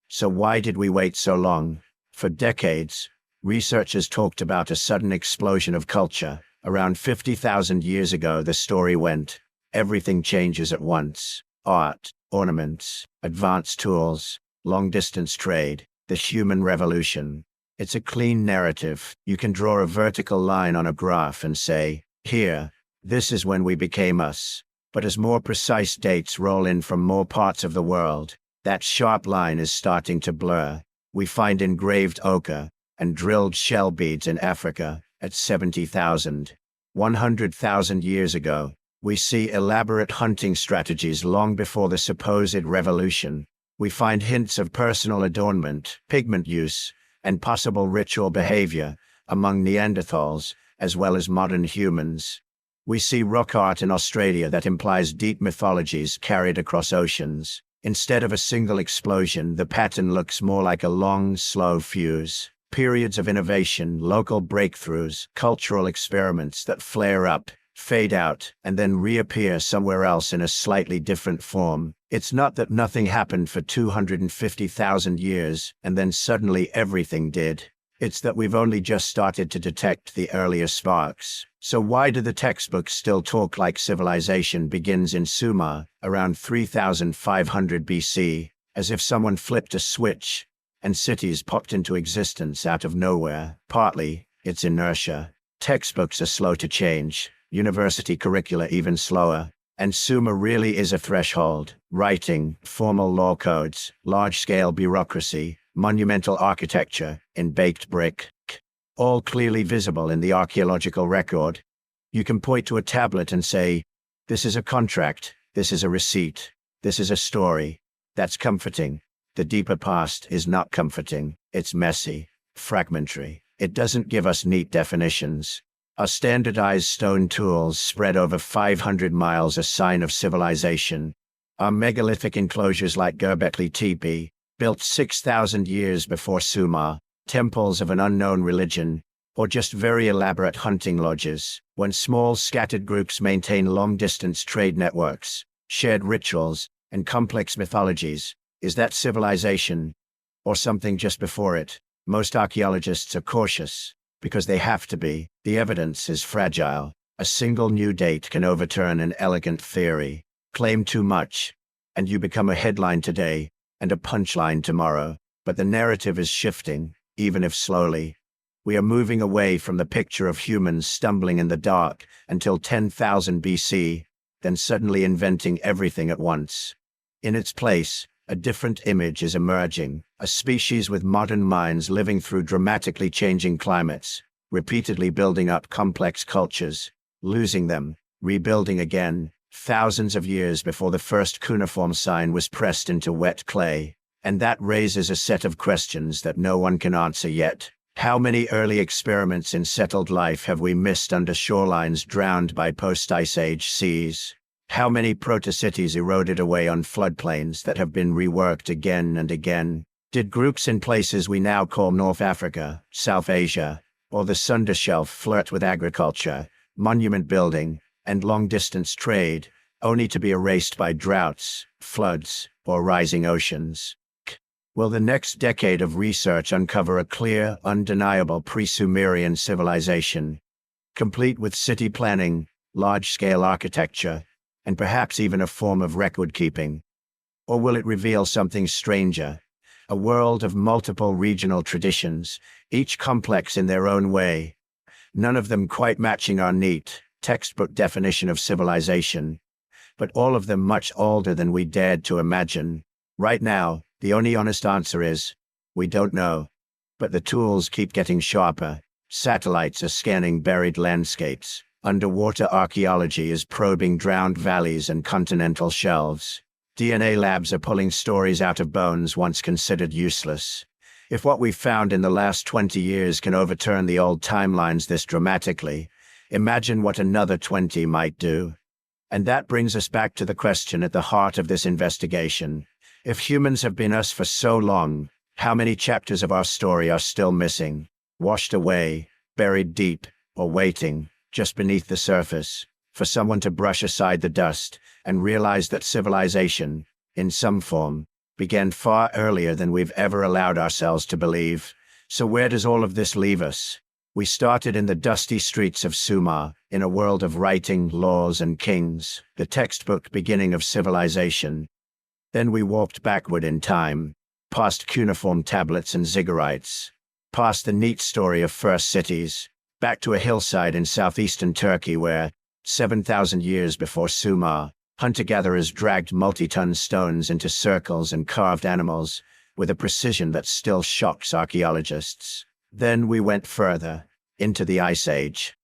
Speaker 1: So why did we wait so long? For decades, researchers talked about a sudden explosion of culture. Around 50,000 years ago, the story went, everything changes at once. Art, ornaments, advanced tools, long-distance trade, the human revolution. It's a clean narrative. You can draw a vertical line on a graph and say, here, this is when we became us. But as more precise dates roll in from more parts of the world, that sharp line is starting to blur. We find engraved ochre and drilled shell beads in Africa at 70,000. 100,000 years ago, we see elaborate hunting strategies long before the supposed revolution. We find hints of personal adornment, pigment use, and possible ritual behavior among Neanderthals, as well as modern humans. We see rock art in Australia that implies deep mythologies carried across oceans. Instead of a single explosion, the pattern looks more like a long, slow fuse. Periods of innovation, local breakthroughs, cultural experiments that flare up, fade out, and then reappear somewhere else in a slightly different form. It's not that nothing happened for 250,000 years, and then suddenly everything did. It's that we've only just started to detect the earlier sparks. So why do the textbooks still talk like civilization begins in Sumer, around 3,500 BC, as if someone flipped a switch, and cities popped into existence out of nowhere? Partly, it's inertia. Textbooks are slow to change, university curricula even slower, and Sumer really is a threshold. Writing, formal law codes, large-scale bureaucracy, monumental architecture in baked brick, all clearly visible in the archaeological record. You can point to a tablet and say, this is a contract, this is a receipt, this is a story. That's comforting. The deeper past is not comforting. It's messy, fragmentary. It doesn't give us neat definitions. Our standardized stone tools spread over 500 miles, a sign of civilization. Are megalithic enclosures like Göbekli Tepe, built 6,000 years before Sumer, temples of an unknown religion, or just very elaborate hunting lodges, when small scattered groups maintain long-distance trade networks, shared rituals, and complex mythologies? Is that civilization, or something just before it? Most archaeologists are cautious, because they have to be. The evidence is fragile. A single new date can overturn an elegant theory. Claim too much, and you become a headline today, and a punchline tomorrow. But the narrative is shifting, even if slowly. We are moving away from the picture of humans stumbling in the dark until 10,000 BC, then suddenly inventing everything at once. In its place, a different image is emerging, a species with modern minds living through dramatically changing climates, repeatedly building up complex cultures, losing them, rebuilding again, thousands of years before the first cuneiform sign was pressed into wet clay. And that raises a set of questions that no one can answer yet. How many early experiments in settled life have we missed under shorelines drowned by post-Ice Age seas? How many proto-cities eroded away on floodplains that have been reworked again and again? Did groups in places we now call North Africa, South Asia, or the Sunda Shelf flirt with agriculture, monument building, and long-distance trade, only to be erased by droughts, floods, or rising oceans? Will the next decade of research uncover a clear, undeniable pre-Sumerian civilization, complete with city planning, large-scale architecture, and perhaps even a form of record-keeping? Or will it reveal something stranger, a world of multiple regional traditions, each complex in their own way, none of them quite matching our neat, textbook definition of civilization, but all of them much older than we dared to imagine? Right now, the only honest answer is, we don't know. But the tools keep getting sharper. Satellites are scanning buried landscapes. Underwater archaeology is probing drowned valleys and continental shelves. DNA labs are pulling stories out of bones once considered useless. If what we've found in the last 20 years can overturn the old timelines this dramatically, imagine what another 20 might do. And that brings us back to the question at the heart of this investigation. If humans have been us for so long, how many chapters of our story are still missing, washed away, buried deep, or waiting, just beneath the surface, for someone to brush aside the dust and realize that civilization, in some form, began far earlier than we've ever allowed ourselves to believe? So where does all of this leave us? We started in the dusty streets of Sumer, in a world of writing, laws, and kings, the textbook beginning of civilization. Then we walked backward in time, past cuneiform tablets and ziggurats, past the neat story of first cities, back to a hillside in southeastern Turkey where, 7,000 years before Sumer, hunter-gatherers dragged multi-ton stones into circles and carved animals with a precision that still shocks archaeologists. Then we went further, into the Ice Age,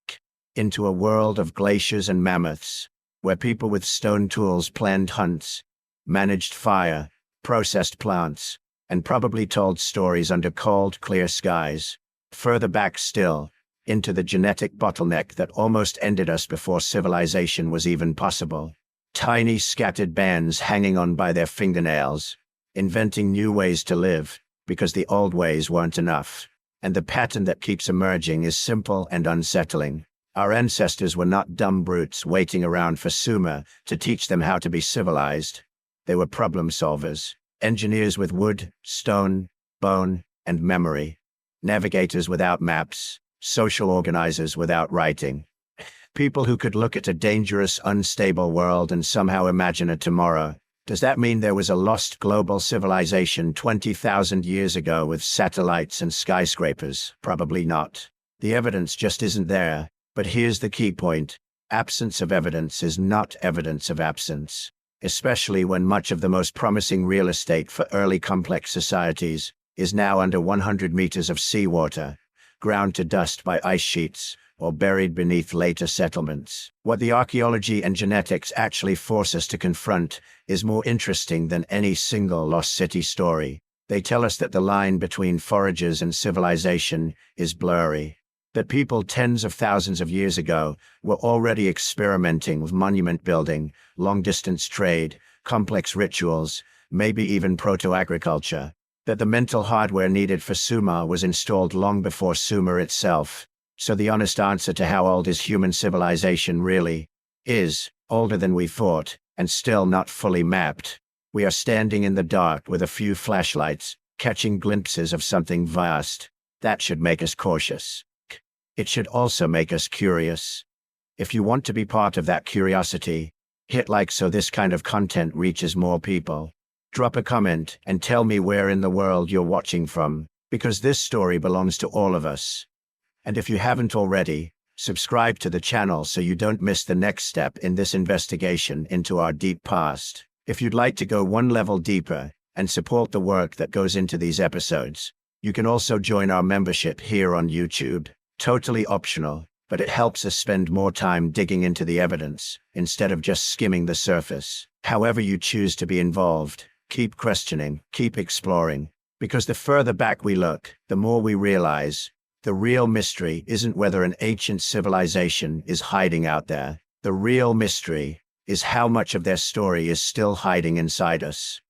Speaker 1: into a world of glaciers and mammoths, where people with stone tools planned hunts, managed fire, processed plants, and probably told stories under cold, clear skies. Further back still, into the genetic bottleneck that almost ended us before civilization was even possible. Tiny scattered bands hanging on by their fingernails, inventing new ways to live, because the old ways weren't enough. And the pattern that keeps emerging is simple and unsettling. Our ancestors were not dumb brutes waiting around for Sumer to teach them how to be civilized. They were problem solvers, engineers with wood, stone, bone, and memory, navigators without maps, social organizers without writing. People who could look at a dangerous, unstable world and somehow imagine a tomorrow. Does that mean there was a lost global civilization 20,000 years ago with satellites and skyscrapers? Probably not. The evidence just isn't there. But here's the key point. Absence of evidence is not evidence of absence, especially when much of the most promising real estate for early complex societies is now under 100 meters of seawater, ground to dust by ice sheets, or buried beneath later settlements. What the archaeology and genetics actually force us to confront is more interesting than any single lost city story. They tell us that the line between foragers and civilization is blurry, that people tens of thousands of years ago were already experimenting with monument building, long-distance trade, complex rituals, maybe even proto-agriculture. That the mental hardware needed for Sumer was installed long before Sumer itself. So the honest answer to how old is human civilization really is older than we thought, and still not fully mapped. We are standing in the dark with a few flashlights, catching glimpses of something vast. That should make us cautious. It should also make us curious. If you want to be part of that curiosity, hit like so this kind of content reaches more people. Drop a comment and tell me where in the world you're watching from, because this story belongs to all of us. And if you haven't already, subscribe to the channel so you don't miss the next step in this investigation into our deep past. If you'd like to go one level deeper and support the work that goes into these episodes, you can also join our membership here on YouTube. Totally optional, but it helps us spend more time digging into the evidence instead of just skimming the surface. However you choose to be involved, keep questioning, keep exploring, because the further back we look, the more we realize the real mystery isn't whether an ancient civilization is hiding out there. The real mystery is how much of their story is still hiding inside us.